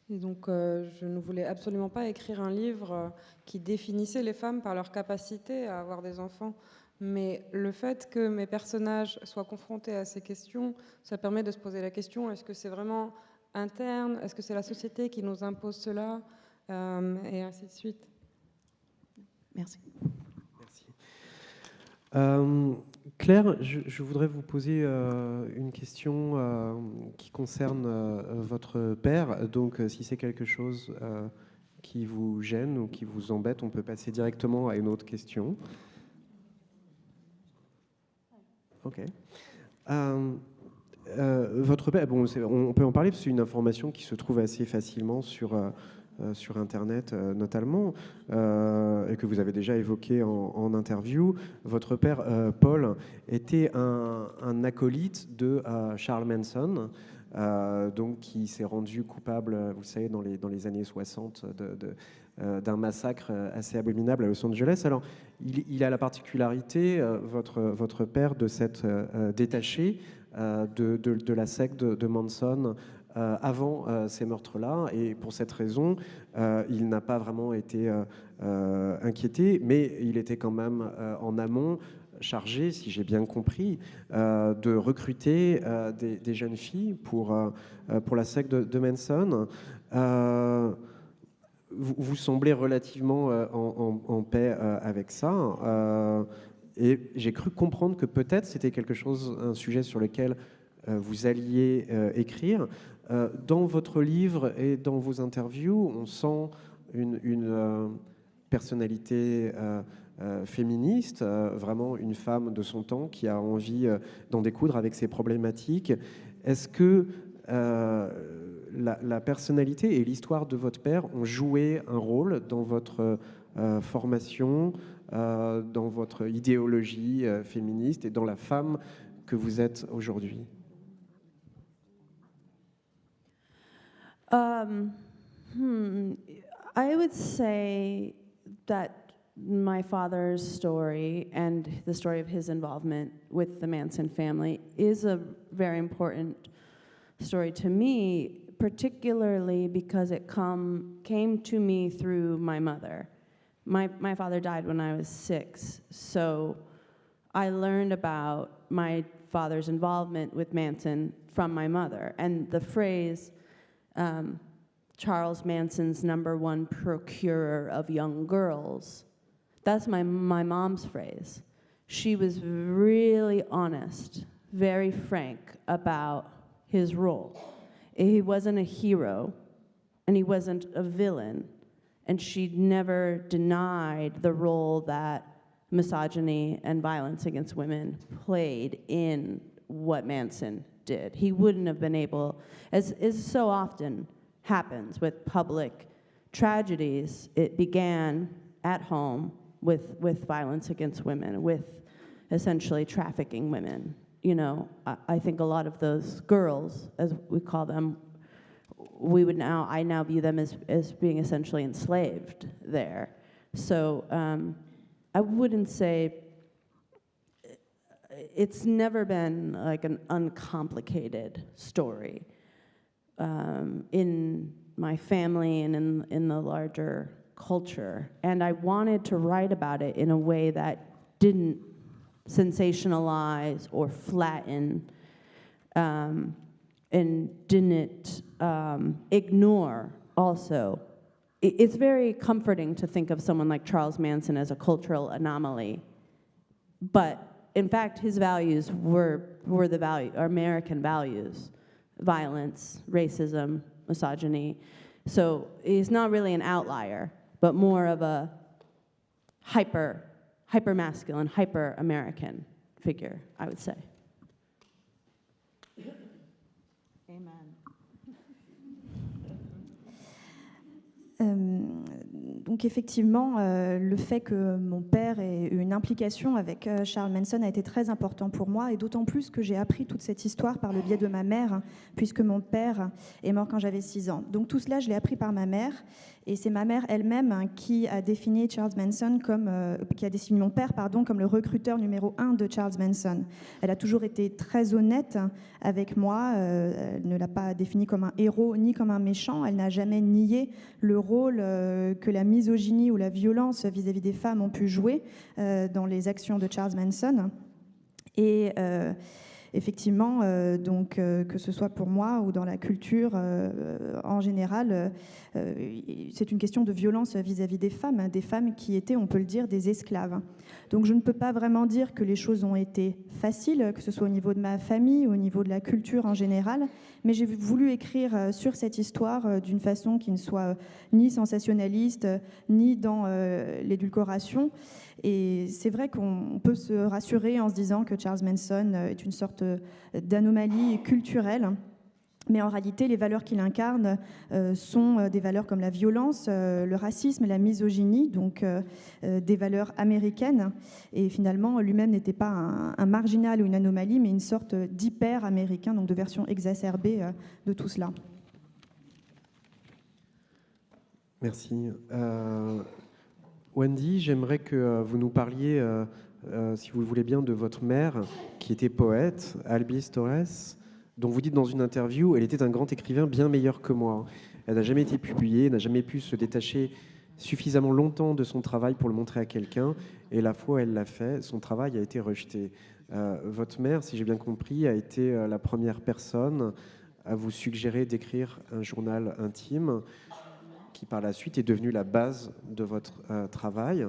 Et donc, je ne voulais absolument pas écrire un livre qui définissait les femmes par leur capacité à avoir des enfants. Mais le fait que mes personnages soient confrontés à ces questions, ça permet de se poser la question, est-ce que c'est vraiment interne? Est-ce que c'est la société qui nous impose cela? Et ainsi de suite. Merci. Claire, je voudrais vous poser une question qui concerne votre père. Donc, si c'est quelque chose qui vous gêne ou qui vous embête? On peut passer directement à une autre question. Ok. Votre père, bon, on peut en parler parce que c'est une information qui se trouve assez facilement sur Internet notamment, et que vous avez déjà évoqué en interview. Votre père, Paul, était un acolyte de Charles Manson, donc qui s'est rendu coupable, vous savez, dans les années 60 d'un massacre assez abominable à Los Angeles. Alors, il a la particularité, votre père, de s'être détaché de la secte de Manson avant ces meurtres-là, et pour cette raison, il n'a pas vraiment été inquiété, mais il était quand même en amont chargé, si j'ai bien compris, de recruter des jeunes filles pour la secte de Manson. Vous semblez relativement en paix avec ça. Et j'ai cru comprendre que peut-être c'était un sujet sur lequel vous alliez écrire. Dans votre livre et dans vos interviews, on sent une personnalité féministe, vraiment une femme de son temps qui a envie d'en découdre avec ses problématiques. Est-ce que la personnalité et l'histoire de votre père ont joué un rôle dans votre formation, dans votre idéologie féministe et dans la femme que vous êtes aujourd'hui? I would say that my father's story and the story of his involvement with the Manson family is a very important story to me, particularly because it came to me through my mother. My father died when I was 6, so I learned about my father's involvement with Manson from my mother. And the phrase, Charles Manson's #1 procurer of young girls, that's my mom's phrase. She was really honest, very frank about his role. He wasn't a hero, and he wasn't a villain, and she never denied the role that misogyny and violence against women played in what Manson did. He wouldn't have been able, as so often happens with public tragedies, it began at home with violence against women, with essentially trafficking women. You know, I think a lot of those girls, as we call them, I now view them as being essentially enslaved there. So I wouldn't say, it's never been like an uncomplicated story in my family and in the larger culture. And I wanted to write about it in a way that didn't sensationalize or flatten and didn't ignore also. It's very comforting to think of someone like Charles Manson as a cultural anomaly, but in fact his values were the American values: violence, racism, misogyny. So he's not really an outlier, but more of a hyper-masculine, hyper-American figure, I would say. Donc effectivement, le fait que mon père ait eu une implication avec Charles Manson a été très important pour moi, et d'autant plus que j'ai appris toute cette histoire par le biais de ma mère, puisque mon père est mort quand j'avais 6 ans. Donc tout cela, je l'ai appris par ma mère, et c'est ma mère elle-même qui a défini Charles Manson qui a défini mon père, comme le recruteur numéro 1 de Charles Manson. Elle a toujours été très honnête avec moi. Elle ne l'a pas défini comme un héros ni comme un méchant. Elle n'a jamais nié le rôle que la misogynie ou la violence vis-à-vis des femmes ont pu jouer dans les actions de Charles Manson. Et Effectivement, donc, que ce soit pour moi ou dans la culture en général, c'est une question de violence vis-à-vis des femmes qui étaient, on peut le dire, des esclaves. Donc je ne peux pas vraiment dire que les choses ont été faciles, que ce soit au niveau de ma famille ou au niveau de la culture en général, mais j'ai voulu écrire sur cette histoire d'une façon qui ne soit ni sensationnaliste, ni dans l'édulcoration. Et c'est vrai qu'on peut se rassurer en se disant que Charles Manson est une sorte d'anomalie culturelle. Mais en réalité, les valeurs qu'il incarne sont des valeurs comme la violence, le racisme, la misogynie, donc des valeurs américaines. Et finalement, lui-même n'était pas un marginal ou une anomalie, mais une sorte d'hyper-américain, donc de version exacerbée de tout cela. Merci. Wendy, j'aimerais que vous nous parliez, si vous le voulez bien, de votre mère, qui était poète, Albiz Torres, dont vous dites dans une interview, elle était un grand écrivain bien meilleur que moi. Elle n'a jamais été publiée, n'a jamais pu se détacher suffisamment longtemps de son travail pour le montrer à quelqu'un. Et la fois où elle l'a fait, son travail a été rejeté. Votre mère, si j'ai bien compris, a été la première personne à vous suggérer d'écrire un journal intime qui, par la suite, est devenu la base de votre travail.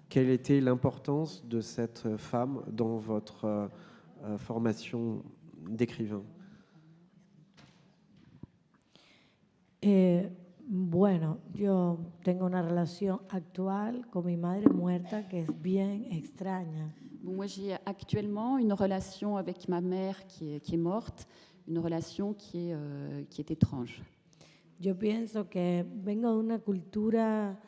Quelle était l'importance de cette femme dans votre formation d'écrivain? Bueno, yo tengo una relación actual con mi madre muerta que es bien extraña. Bon, moi, j'ai actuellement une relation avec ma mère qui est morte, une relation qui est étrange. Yo pienso que vengo de una cultura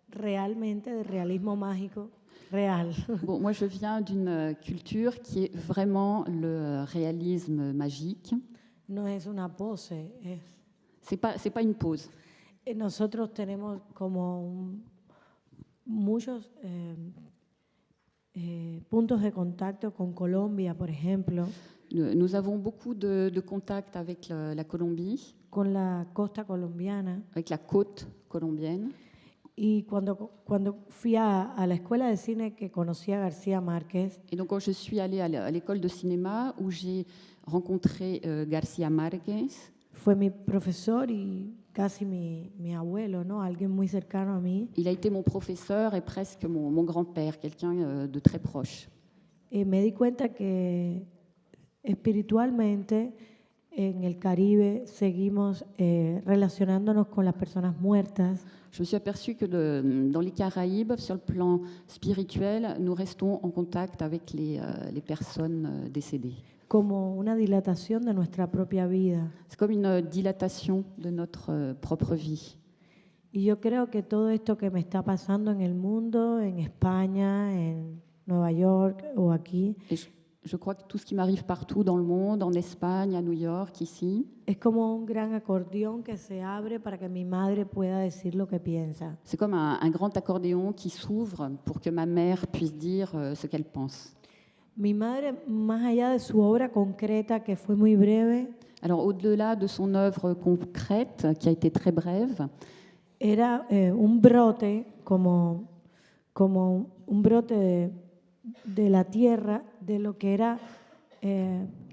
realmente de realismo mágico, real. Bon, moi, je viens d'une culture qui est vraiment le réalisme magique. No es una pose, es... C'est pas une pose. Nosotros tenemos como muchos puntos de contacto con Colombia, por ejemplo. Nous avons beaucoup de contacts avec la Colombie. Con la costa colombiana. Avec la côte colombienne. Y cuando fui a la escuela de cine que conocí a García Márquez. Et donc quand je suis allée à l'école de cinéma où j'ai rencontré García Márquez. Fue mi profesor y casi mi abuelo, ¿no? Alguien muy cercano a mí. Il a été mon professeur et presque mon grand-père, quelqu'un de très proche. Et me di cuenta que espiritualmente en el Caribe seguimos relacionándonos con las personas muertas. Je me suis aperçue que dans les Caraïbes, sur le plan spirituel, nous restons en contact avec les personnes décédées. Como una dilatación de nuestra propia vida. C'est comme une dilatation de notre propre vie. Y yo creo que todo esto que me está pasando en el mundo, en España, en Nueva York o aquí, je crois que tout ce qui m'arrive partout dans le monde, en Espagne, à New York, ici, es como un gran acordeón que se abre para que mi madre pueda decir lo que piensa. C'est comme un grand accordéon qui s'ouvre pour que ma mère puisse dire ce qu'elle pense. Mi madre, más allá de su obra concreta, que fue muy breve, alors au-delà de son œuvre concrète, qui a été très brève, era un brote, como un brote de la tierra, de lo que era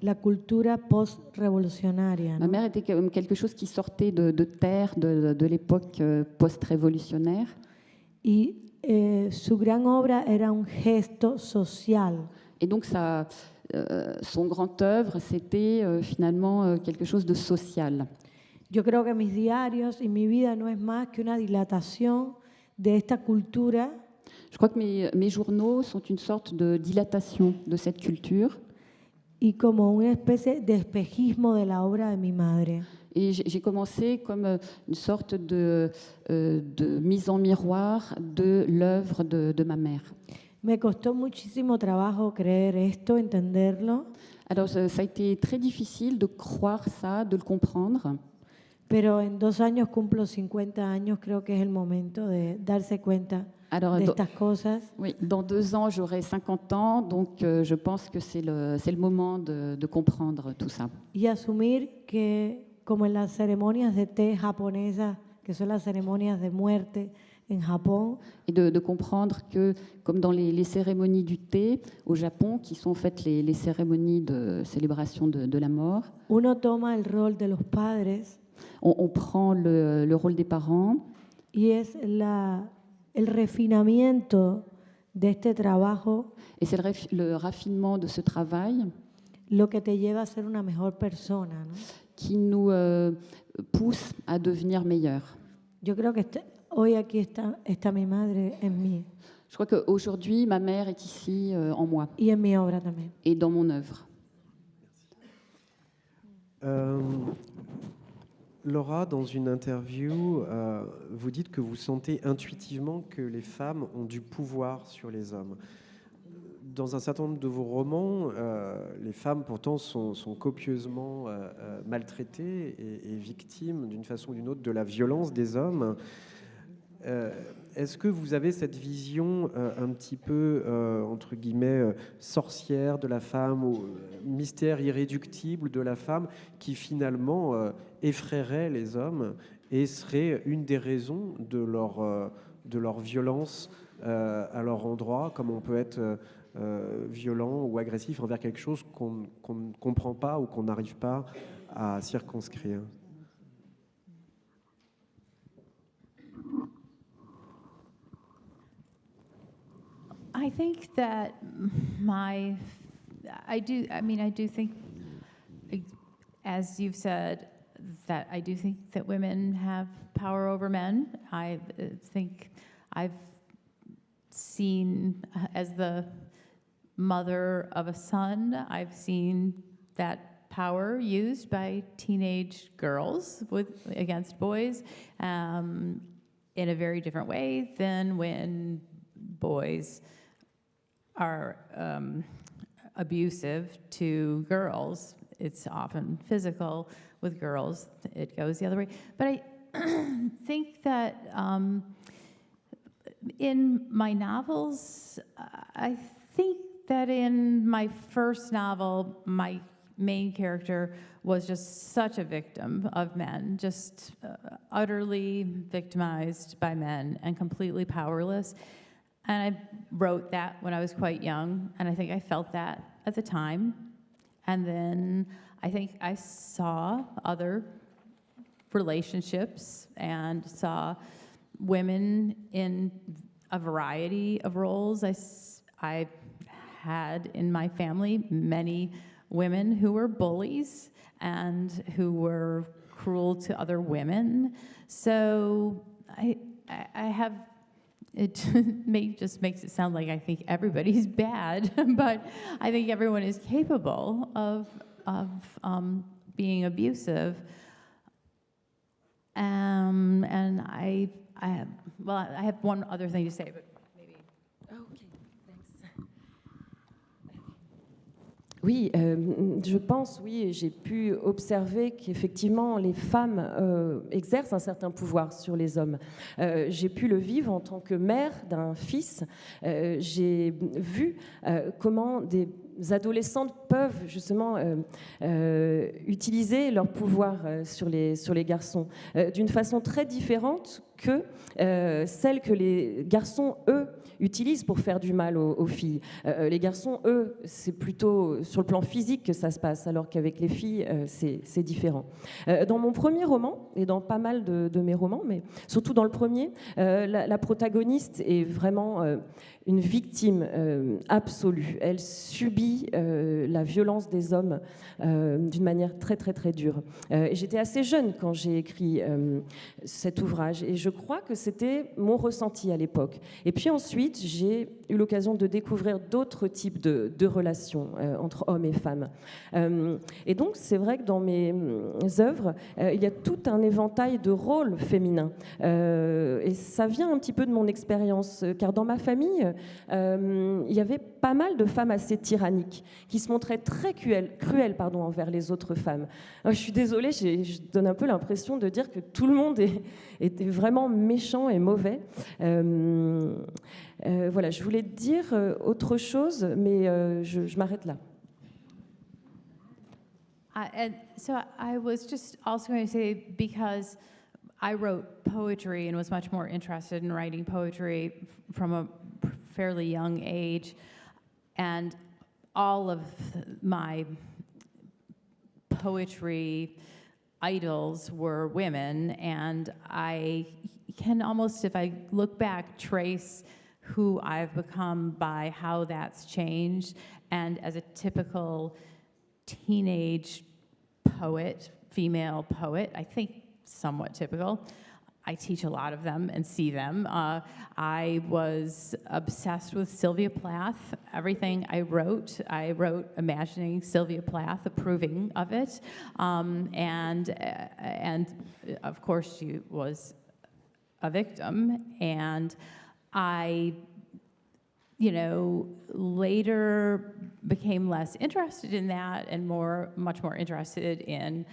la cultura post-revolucionaria, Ma ¿no? mère était comme quelque chose qui sortait de terre, de l'époque post-révolutionnaire. Y su gran obra era un gesto social. Et donc, son grand œuvre, c'était finalement quelque chose de social. Yo creo que mis diarios y mi vida no es más que una dilatación de esta cultura. Je crois que mes journaux sont une sorte de dilatation de cette culture. Y como una especie de espejismo de la obra de mi madre. Et j'ai commencé comme une sorte de mise en miroir de l'œuvre de ma mère. Me costó muchísimo trabajo creer esto, entenderlo. Alors, ça a été très difficile de croire ça, de le comprendre. Pero en 2 años cumplo 50 años, creo que es el momento de darse cuenta Alors, de estas cosas. Oui, dans 2 ans, j'aurai 50 ans, donc je pense que c'est le moment de comprendre tout ça. Y asumir que, como en las ceremonias de té japonesas, que son las ceremonias de muerte, en Japón, et de comprendre que, comme dans les cérémonies du thé au Japon, qui sont en fait les cérémonies de célébration de la mort, uno toma el rol de los padres on prend le rôle des parents y es el refinamiento de este trabajo et c'est le raffinement de ce travail lo que te lleva a ser una mejor persona, ¿no? qui nous pousse à devenir meilleurs. Yo creo que hoy aquí está mi madre en mí Je crois qu'aujourd'hui, ma mère est ici en moi y en mi obra también. et dans mon œuvre. Laura, dans une interview, vous dites que vous sentez intuitivement que les femmes ont du pouvoir sur les hommes. Dans un certain nombre de vos romans, les femmes pourtant sont copieusement maltraitées et victimes d'une façon ou d'une autre de la violence des hommes. Est-ce que vous avez cette vision un petit peu, entre guillemets, sorcière de la femme, ou mystère irréductible de la femme, qui finalement effraierait les hommes et serait une des raisons de leur violence à leur endroit, comme on peut être violent ou agressif envers quelque chose qu'on ne comprend pas ou qu'on n'arrive pas à circonscrire? I think that I do think, as you've said, that I do think that women have power over men. I think I've seen, as the mother of a son, I've seen that power used by teenage girls against boys in a very different way than when boys are abusive to girls. It's often physical. With girls, it goes the other way. But I think that in my novels, I think that in my first novel, my main character was just such a victim of men, just utterly victimized by men and completely powerless. And I wrote that when I was quite young, and I think I felt that at the time. And then I think I saw other relationships and saw women in a variety of roles. I had in my family many women who were bullies and who were cruel to other women. So I have, it just makes it sound like I think everybody's bad, but I think everyone is capable of being abusive. And I have one other thing to say, but maybe. Okay, thanks. Oui, je pense, oui, et j'ai pu observer qu'effectivement les femmes exercent un certain pouvoir sur les hommes. J'ai pu le vivre en tant que mère d'un fils. J'ai vu comment des adolescentes peuvent justement utiliser leur pouvoir sur les garçons d'une façon très différente que celle que les garçons, eux, utilisent pour faire du mal aux filles. Les garçons, eux, c'est plutôt sur le plan physique que ça se passe, alors qu'avec les filles, c'est différent. Dans mon premier roman, et dans pas mal de mes romans, mais surtout dans le premier, la protagoniste est vraiment une victime absolue. Elle subit la violence des hommes d'une manière très, très, très dure. Et j'étais assez jeune quand j'ai écrit cet ouvrage, et je crois que c'était mon ressenti à l'époque. Et puis ensuite, j'ai eu l'occasion de découvrir d'autres types de relations entre hommes et femmes. Et donc, c'est vrai que dans mes œuvres, il y a tout un éventail de rôles féminins. Et ça vient un petit peu de mon expérience, car dans ma famille, il y avait pas mal de femmes assez tyranniques, qui se montraient très cruelles envers les autres femmes. Alors, je suis désolée, je donne un peu l'impression de dire que tout le monde était vraiment méchant et mauvais. Voilà, je voulais dire autre chose, mais je m'arrête là. And so I was just also going to say, because I wrote poetry and was much more interested in writing poetry from a fairly young age, and all of my poetry idols were women, and I can almost, if I look back, trace who I've become by how that's changed. And as a typical teenage poet, female poet, I think somewhat typical, I teach a lot of them and see them. I was obsessed with Sylvia Plath. Everything I wrote imagining Sylvia Plath, approving of it. And of course, she was a victim. And I, later became less interested in that and much more interested in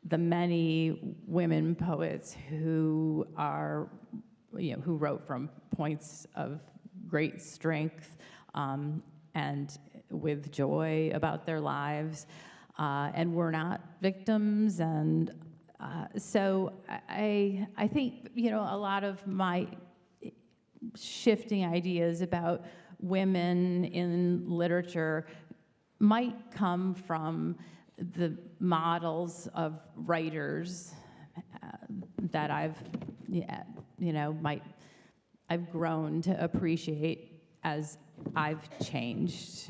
the many women poets who are, who wrote from points of great strength and with joy about their lives, and were not victims. And so I think, a lot of my shifting ideas about women in literature might come from the models of writers that I've grown to appreciate as I've changed.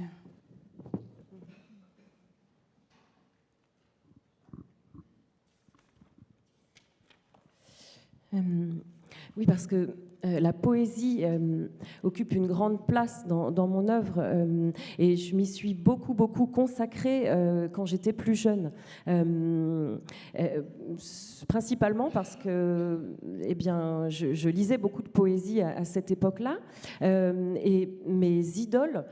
Oui, parce que la poésie occupe une grande place dans mon œuvre et je m'y suis beaucoup consacrée quand j'étais plus jeune. Principalement parce que je lisais beaucoup de poésie à cette époque-là et mes idoles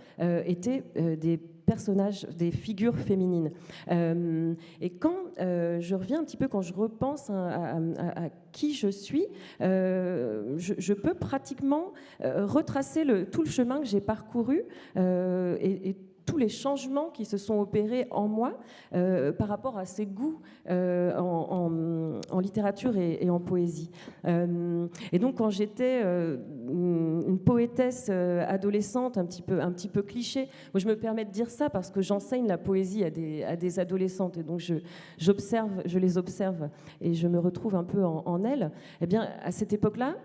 étaient des personnages, des figures féminines. Et quand je reviens un petit peu, quand je repense à qui je suis, je peux pratiquement retracer tout le chemin que j'ai parcouru et tous les changements qui se sont opérés en moi par rapport à ces goûts en littérature et en poésie. Et donc quand j'étais une poétesse adolescente, un petit peu cliché, moi je me permets de dire ça parce que j'enseigne la poésie à des adolescentes et donc je les observe et je me retrouve un peu en elles. Eh bien, à cette époque-là,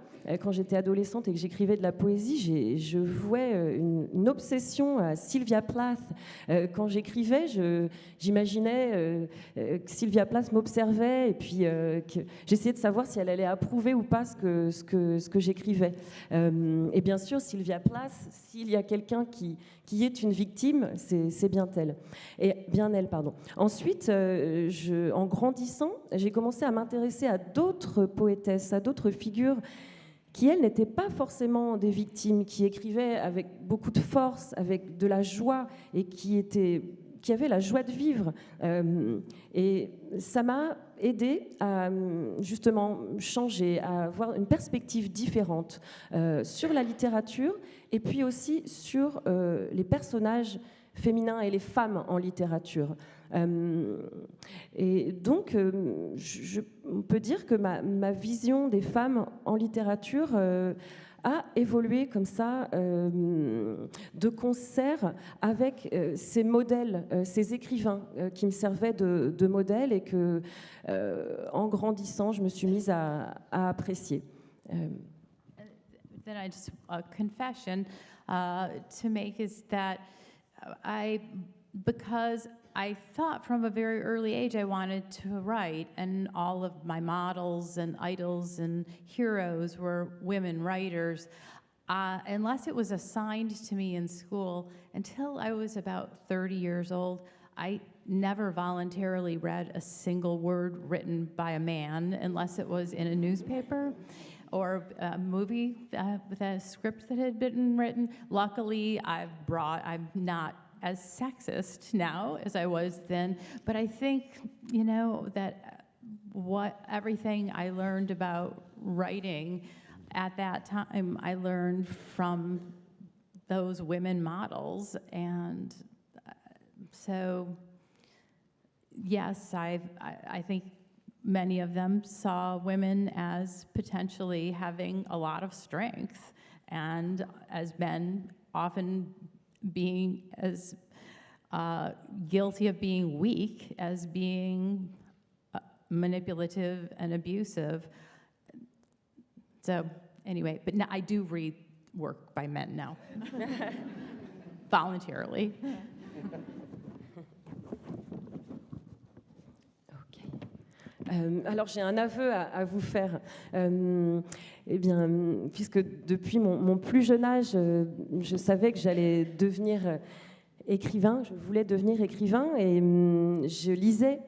quand j'étais adolescente et que j'écrivais de la poésie, je vouais une obsession à Sylvia Plath. Quand j'écrivais, j'imaginais que Sylvia Plath m'observait et puis que j'essayais de savoir si elle allait approuver ou pas ce que j'écrivais. Et bien sûr, Sylvia Plath, s'il y a quelqu'un qui est une victime, c'est bien elle. Ensuite, en grandissant, j'ai commencé à m'intéresser à d'autres poétesses, à d'autres figures qui, elles, n'étaient pas forcément des victimes, qui écrivaient avec beaucoup de force, avec de la joie, et qui avaient la joie de vivre. Et ça m'a aidé à justement changer, à avoir une perspective différente sur la littérature, et puis aussi sur les personnages féminins et les femmes en littérature. Et donc, on peut dire que ma vision des femmes en littérature a évolué comme ça, de concert avec ces modèles, ces écrivains qui me servaient de modèles et que, en grandissant, je me suis mise à apprécier. Then I just a confession to make is that because I thought from a very early age I wanted to write, and all of my models and idols and heroes were women writers. Unless it was assigned to me in school, until I was about 30 years old, I never voluntarily read a single word written by a man unless it was in a newspaper or a movie with a script that had been written. Luckily, I'm not as sexist now as I was then, but I think, that everything I learned about writing at that time, I learned from those women models, and so yes, I think many of them saw women as potentially having a lot of strength, and as men often being as guilty of being weak as being manipulative and abusive. So anyway, but now I do read work by men now, voluntarily. Alors j'ai un aveu à vous faire. Eh bien, puisque depuis mon plus jeune âge, je savais que j'allais devenir écrivain, je voulais devenir écrivain, et je lisais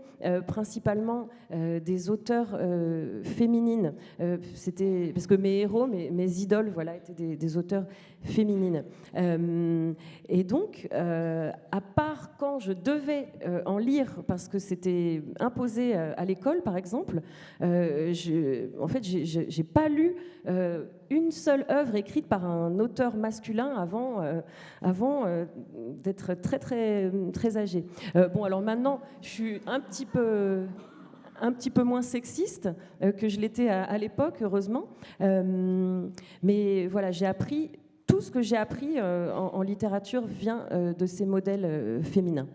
principalement des auteurs féminines. C'était parce que mes héros, mes idoles, voilà, étaient des auteurs féminines. Et donc, à part quand je devais en lire, parce que c'était imposé à l'école, par exemple, en fait, j'ai pas lu une seule œuvre écrite par un auteur masculin avant d'être très, très, très âgée. Bon, alors maintenant, je suis un petit peu moins sexiste que je l'étais à l'époque, heureusement. Mais voilà, j'ai appris... Tout ce que j'ai appris en littérature vient de ces modèles féminins.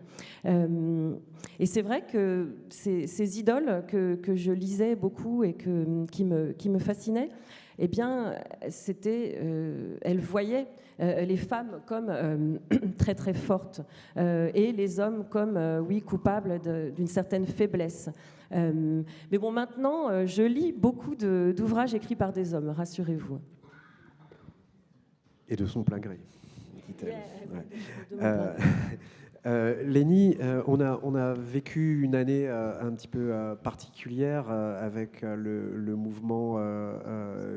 Et c'est vrai que ces idoles que je lisais beaucoup et qui me fascinaient, eh bien, elles voyaient les femmes comme très très fortes et les hommes comme, oui, coupables d'une certaine faiblesse. Mais bon, maintenant, je lis beaucoup d'ouvrages écrits par des hommes, rassurez-vous. Et de son plein gré, dit-elle. Lénie, on a vécu une année un petit peu particulière avec le mouvement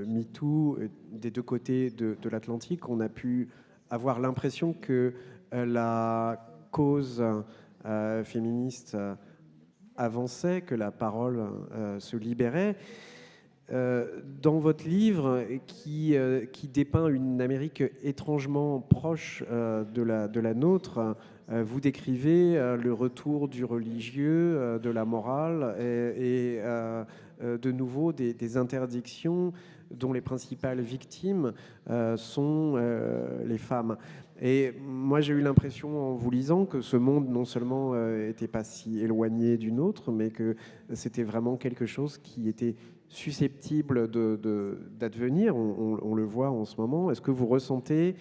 MeToo des deux côtés de l'Atlantique. On a pu avoir l'impression que la cause féministe avançait, que la parole se libérait. Dans votre livre, qui dépeint une Amérique étrangement proche de la nôtre, vous décrivez le retour du religieux, de la morale et de nouveau des interdictions dont les principales victimes sont les femmes. Et moi, j'ai eu l'impression, en vous lisant, que ce monde, non seulement n'était pas si éloigné du nôtre, mais que c'était vraiment quelque chose qui était susceptible d'advenir. On le voit en ce moment. Est-ce que vous ressentez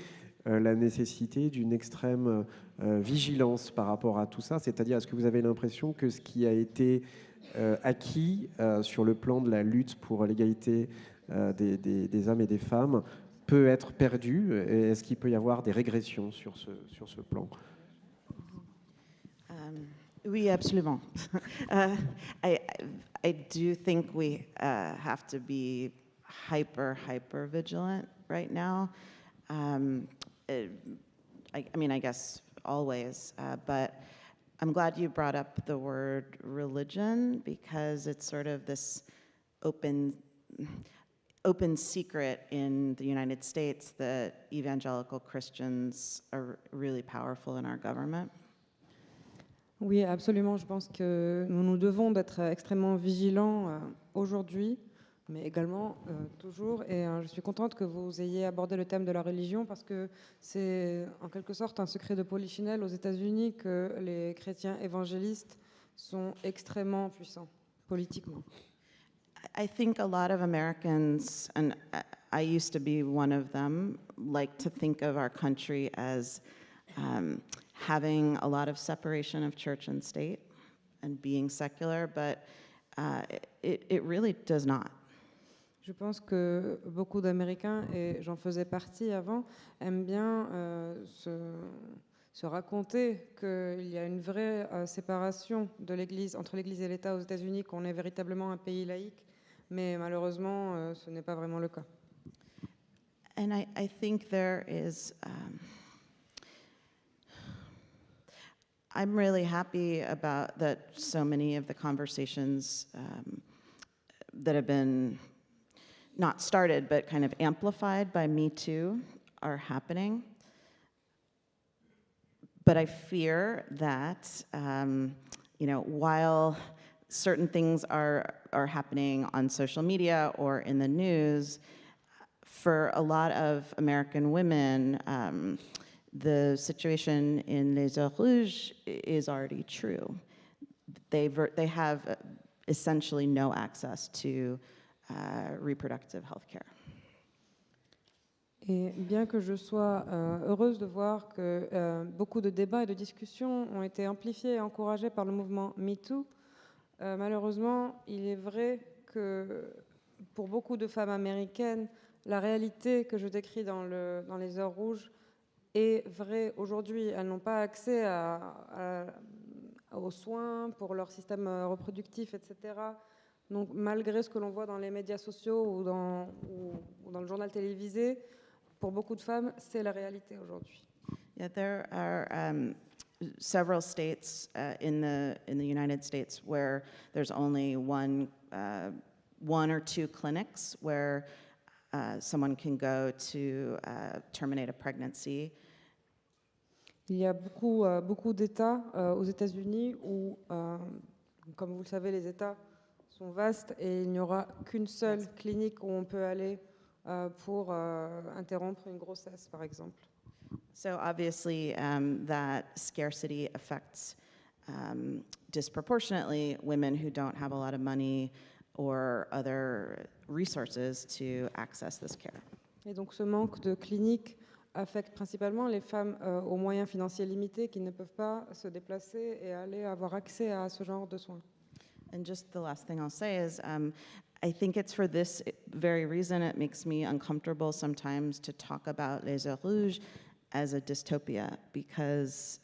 la nécessité d'une extrême vigilance par rapport à tout ça? C'est-à-dire, est-ce que vous avez l'impression que ce qui a été acquis sur le plan de la lutte pour l'égalité des hommes et des femmes peut être perdu? Et est-ce qu'il peut y avoir des régressions sur ce plan? Oui, absolument. I do think we have to be hyper vigilant right now. I mean, I guess always, but I'm glad you brought up the word religion, because it's sort of this open secret in the United States that evangelical Christians are really powerful in our government. Oui, absolument. Je pense que nous devons d'être extrêmement vigilants aujourd'hui, mais également toujours. Et je suis contente que vous ayez abordé le thème de la religion, parce que c'est en quelque sorte un secret de polichinelle aux États-Unis que les chrétiens évangélistes sont extrêmement puissants politiquement. I think a lot of Americans, and I used to be one of them, like to think of our country as having a lot of separation of church and state and being secular, but it really does not. Je pense que beaucoup d'Américains, et j'en faisais partie avant, aiment bien se raconter qu'il y a une vraie séparation de l'Église, entre l'Église et l'État aux États-Unis, qu'on est véritablement un pays laïque, mais malheureusement, ce n'est pas vraiment le cas. And I think there is... I'm really happy about that so many of the conversations that have been not started, but kind of amplified by Me Too are happening. But I fear that, while certain things are happening on social media or in the news, for a lot of American women, the situation in Les Heures Rouges is already true. They have essentially no access to reproductive health care. Et bien que je sois heureuse de voir que beaucoup de débats et de discussions ont été amplifiés et encouragés par le mouvement MeToo, malheureusement, il est vrai que pour beaucoup de femmes américaines, la réalité que je décris dans Les Heures Rouges est vraie aujourd'hui. Elles n'ont pas accès aux soins pour leur système reproductif, etc. Donc, malgré ce que l'on voit dans les médias sociaux ou dans le journal télévisé, pour beaucoup de femmes, c'est la réalité aujourd'hui. Yeah, there are several states in the United States where there's only one or two clinics where someone can go to terminate a pregnancy. Il y a beaucoup d'États aux États-Unis où, comme vous le savez, les États sont vastes et il n'y aura qu'une seule clinique où on peut aller pour interrompre une grossesse, par exemple. So obviously, that scarcity affects disproportionately women who don't have a lot of money or other resources to access this care. Et donc, ce manque de cliniques affecte principalement les femmes aux moyens financiers limités qui ne peuvent pas se déplacer et aller avoir accès à ce genre de soins. And just the last thing I'll say is, I think it's for this very reason it makes me uncomfortable sometimes to talk about Les Heures Rouges as a dystopia, because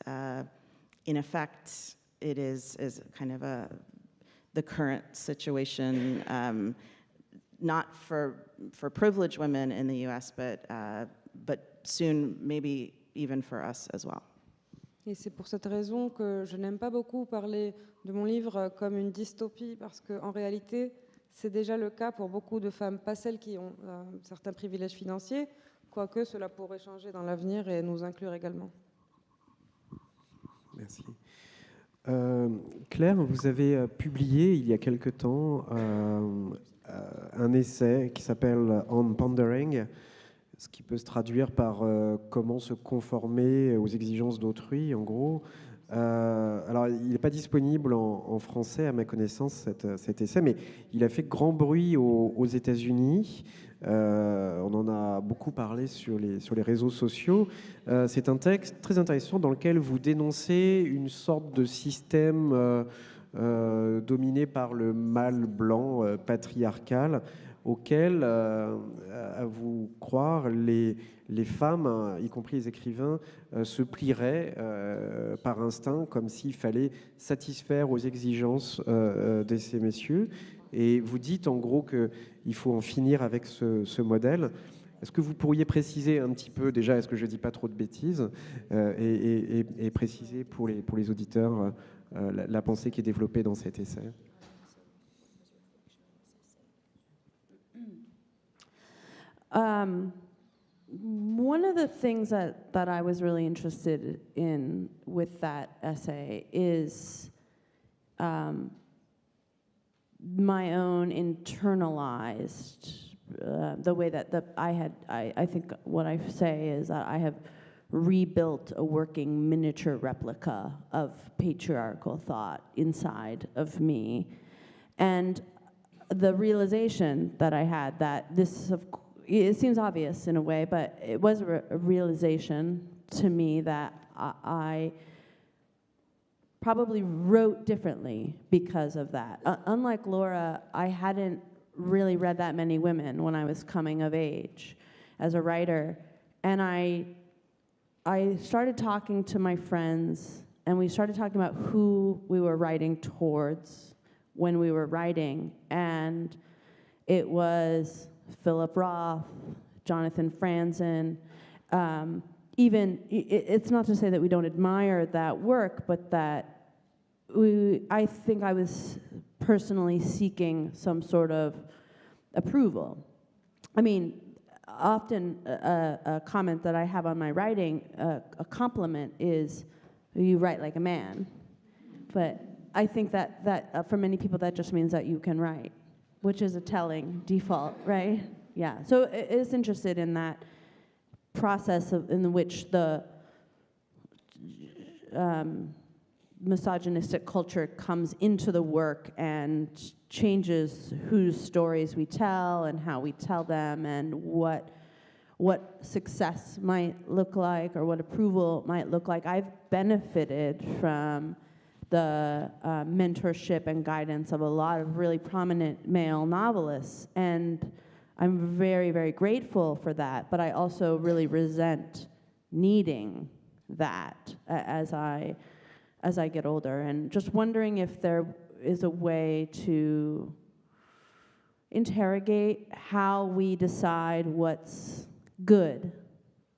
in effect it is kind of the current situation, not for privileged women in the U.S., but soon maybe even for us as well. Et c'est pour cette raison que je n'aime pas beaucoup parler de mon livre comme une dystopie, parce qu'en réalité, c'est déjà le cas pour beaucoup de femmes, pas celles qui ont certains privilèges financiers, quoique cela pourrait changer dans l'avenir et nous inclure également. Merci. Claire, vous avez publié il y a quelque temps un essai qui s'appelle On Pondering, ce qui peut se traduire par comment se conformer aux exigences d'autrui, en gros. Alors, il n'est pas disponible en français, à ma connaissance, cet essai, mais il a fait grand bruit aux États-Unis. On en a beaucoup parlé sur les réseaux sociaux. C'est un texte très intéressant dans lequel vous dénoncez une sorte de système dominé par le mâle blanc patriarcal, auquel, à vous croire, les femmes, y compris les écrivains, se plieraient par instinct, comme s'il fallait satisfaire aux exigences de ces messieurs. Et vous dites en gros qu'il faut en finir avec ce modèle. Est-ce que vous pourriez préciser un petit peu, déjà, est-ce que je ne dis pas trop de bêtises, et préciser pour les auditeurs la pensée qui est développée dans cet essai? One of the things that I was really interested in with that essay is my own internalized, the way that I think what I say is that I have rebuilt a working miniature replica of patriarchal thought inside of me. And the realization that I had that it seems obvious in a way, but it was a realization to me that I probably wrote differently because of that. Unlike Laura, I hadn't really read that many women when I was coming of age as a writer. And I started talking to my friends, and we started talking about who we were writing towards when we were writing. And it was Philip Roth, Jonathan Franzen. It's not to say that we don't admire that work, but that I think I was personally seeking some sort of approval. I mean, often a comment that I have on my writing, a compliment is, you write like a man. But I think that for many people that just means that you can write, which is a telling default, right? Yeah. So it's interested in that process in which the misogynistic culture comes into the work and changes whose stories we tell and how we tell them and what success might look like or what approval might look like. I've benefited from the mentorship and guidance of a lot of really prominent male novelists, and I'm very, very grateful for that, but I also really resent needing that as I get older, and just wondering if there is a way to interrogate how we decide what's good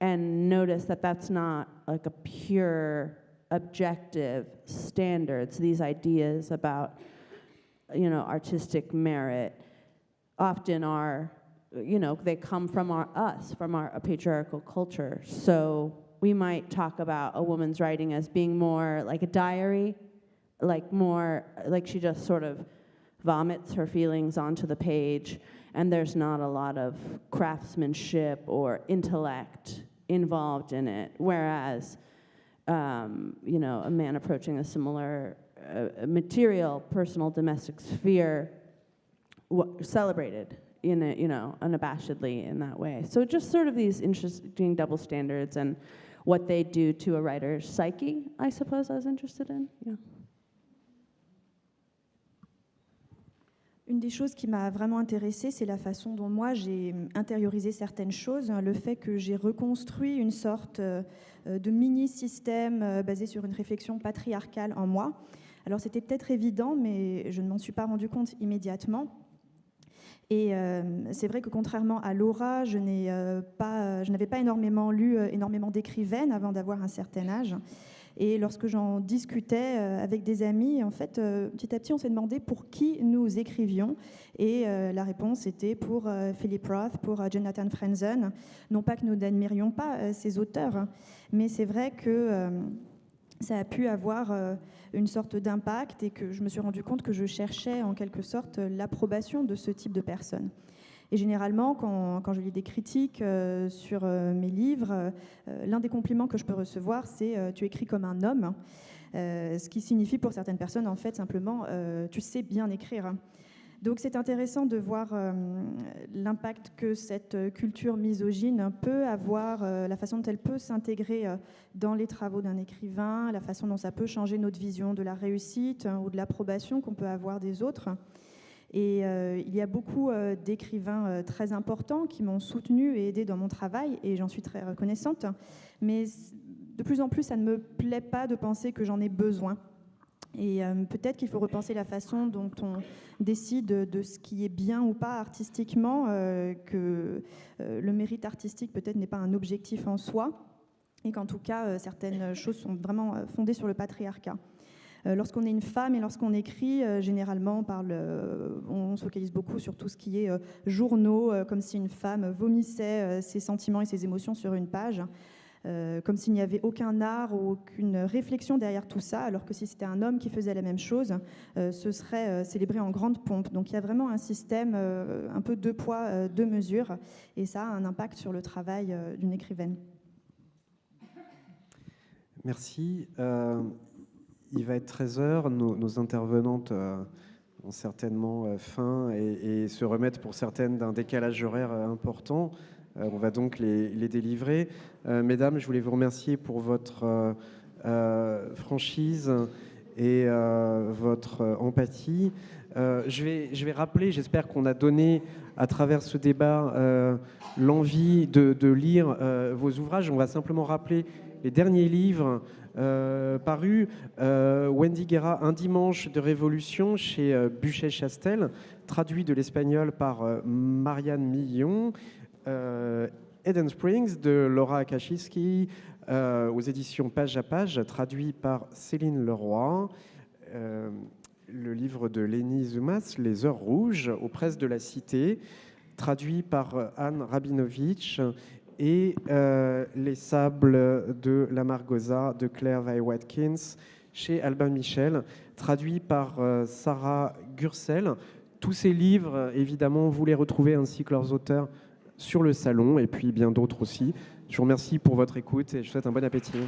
and notice that that's not like a pure objective standards. These ideas about, artistic merit often are, they come from from our patriarchal culture. So we might talk about a woman's writing as being more like a diary, more like she just sort of vomits her feelings onto the page, and there's not a lot of craftsmanship or intellect involved in it. Whereas, a man approaching a similar material, personal, domestic sphere celebrated unabashedly in that way. So just sort of these interesting double standards and what they do to a writer's psyche, I suppose I was interested in. Yeah. Une des choses qui m'a vraiment intéressée, c'est la façon dont moi j'ai intériorisé certaines choses, le fait que j'ai reconstruit une sorte de mini-système basé sur une réflexion patriarcale en moi. Alors c'était peut-être évident, mais je ne m'en suis pas rendu compte immédiatement. Et c'est vrai que contrairement à Laura, je n'avais pas énormément lu énormément d'écrivaines avant d'avoir un certain âge. Et lorsque j'en discutais avec des amis, en fait, petit à petit, on s'est demandé pour qui nous écrivions. Et la réponse était pour Philip Roth, pour Jonathan Franzen. Non pas que nous n'admirions pas ces auteurs, mais c'est vrai que ça a pu avoir une sorte d'impact et que je me suis rendu compte que je cherchais en quelque sorte l'approbation de ce type de personnes. Et généralement, quand je lis des critiques sur mes livres, l'un des compliments que je peux recevoir, c'est « tu écris comme un homme », ce qui signifie pour certaines personnes, en fait, simplement « tu sais bien écrire ». Donc c'est intéressant de voir l'impact que cette culture misogyne peut avoir, la façon dont elle peut s'intégrer dans les travaux d'un écrivain, la façon dont ça peut changer notre vision de la réussite ou de l'approbation qu'on peut avoir des autres. Et il y a beaucoup d'écrivains très importants qui m'ont soutenue et aidée dans mon travail, et j'en suis très reconnaissante. Mais de plus en plus, ça ne me plaît pas de penser que j'en ai besoin. Et peut-être qu'il faut repenser la façon dont on décide de ce qui est bien ou pas artistiquement, que le mérite artistique peut-être n'est pas un objectif en soi, et qu'en tout cas, certaines choses sont vraiment fondées sur le patriarcat. Lorsqu'on est une femme et lorsqu'on écrit, généralement, on se focalise beaucoup sur tout ce qui est journaux, comme si une femme vomissait ses sentiments et ses émotions sur une page, comme s'il n'y avait aucun art ou aucune réflexion derrière tout ça, alors que si c'était un homme qui faisait la même chose, ce serait célébré en grande pompe. Donc il y a vraiment un système un peu deux poids, deux mesures, et ça a un impact sur le travail d'une écrivaine. Merci. Il va être 13h, nos intervenantes ont certainement faim et se remettent pour certaines d'un décalage horaire important. On va donc les délivrer. Mesdames, je voulais vous remercier pour votre franchise et votre empathie. Je vais rappeler, j'espère qu'on a donné à travers ce débat l'envie de lire vos ouvrages. On va simplement rappeler les derniers livres paru, Wendy Guerra, Un dimanche de révolution chez Buchet-Chastel, traduit de l'espagnol par Marianne Millon, Eden Springs de Laura Akashiski, aux éditions Page à Page, traduit par Céline Leroy, le livre de Lénie Zumas, Les Heures Rouges, aux presses de la Cité, traduit par Anne Rabinovitch, et Les Sables de la Margosa de Claire Vai Watkins chez Albin Michel, traduit par Sarah Gursel. Tous ces livres, évidemment, vous les retrouvez ainsi que leurs auteurs sur le salon et puis bien d'autres aussi. Je vous remercie pour votre écoute et je vous souhaite un bon appétit.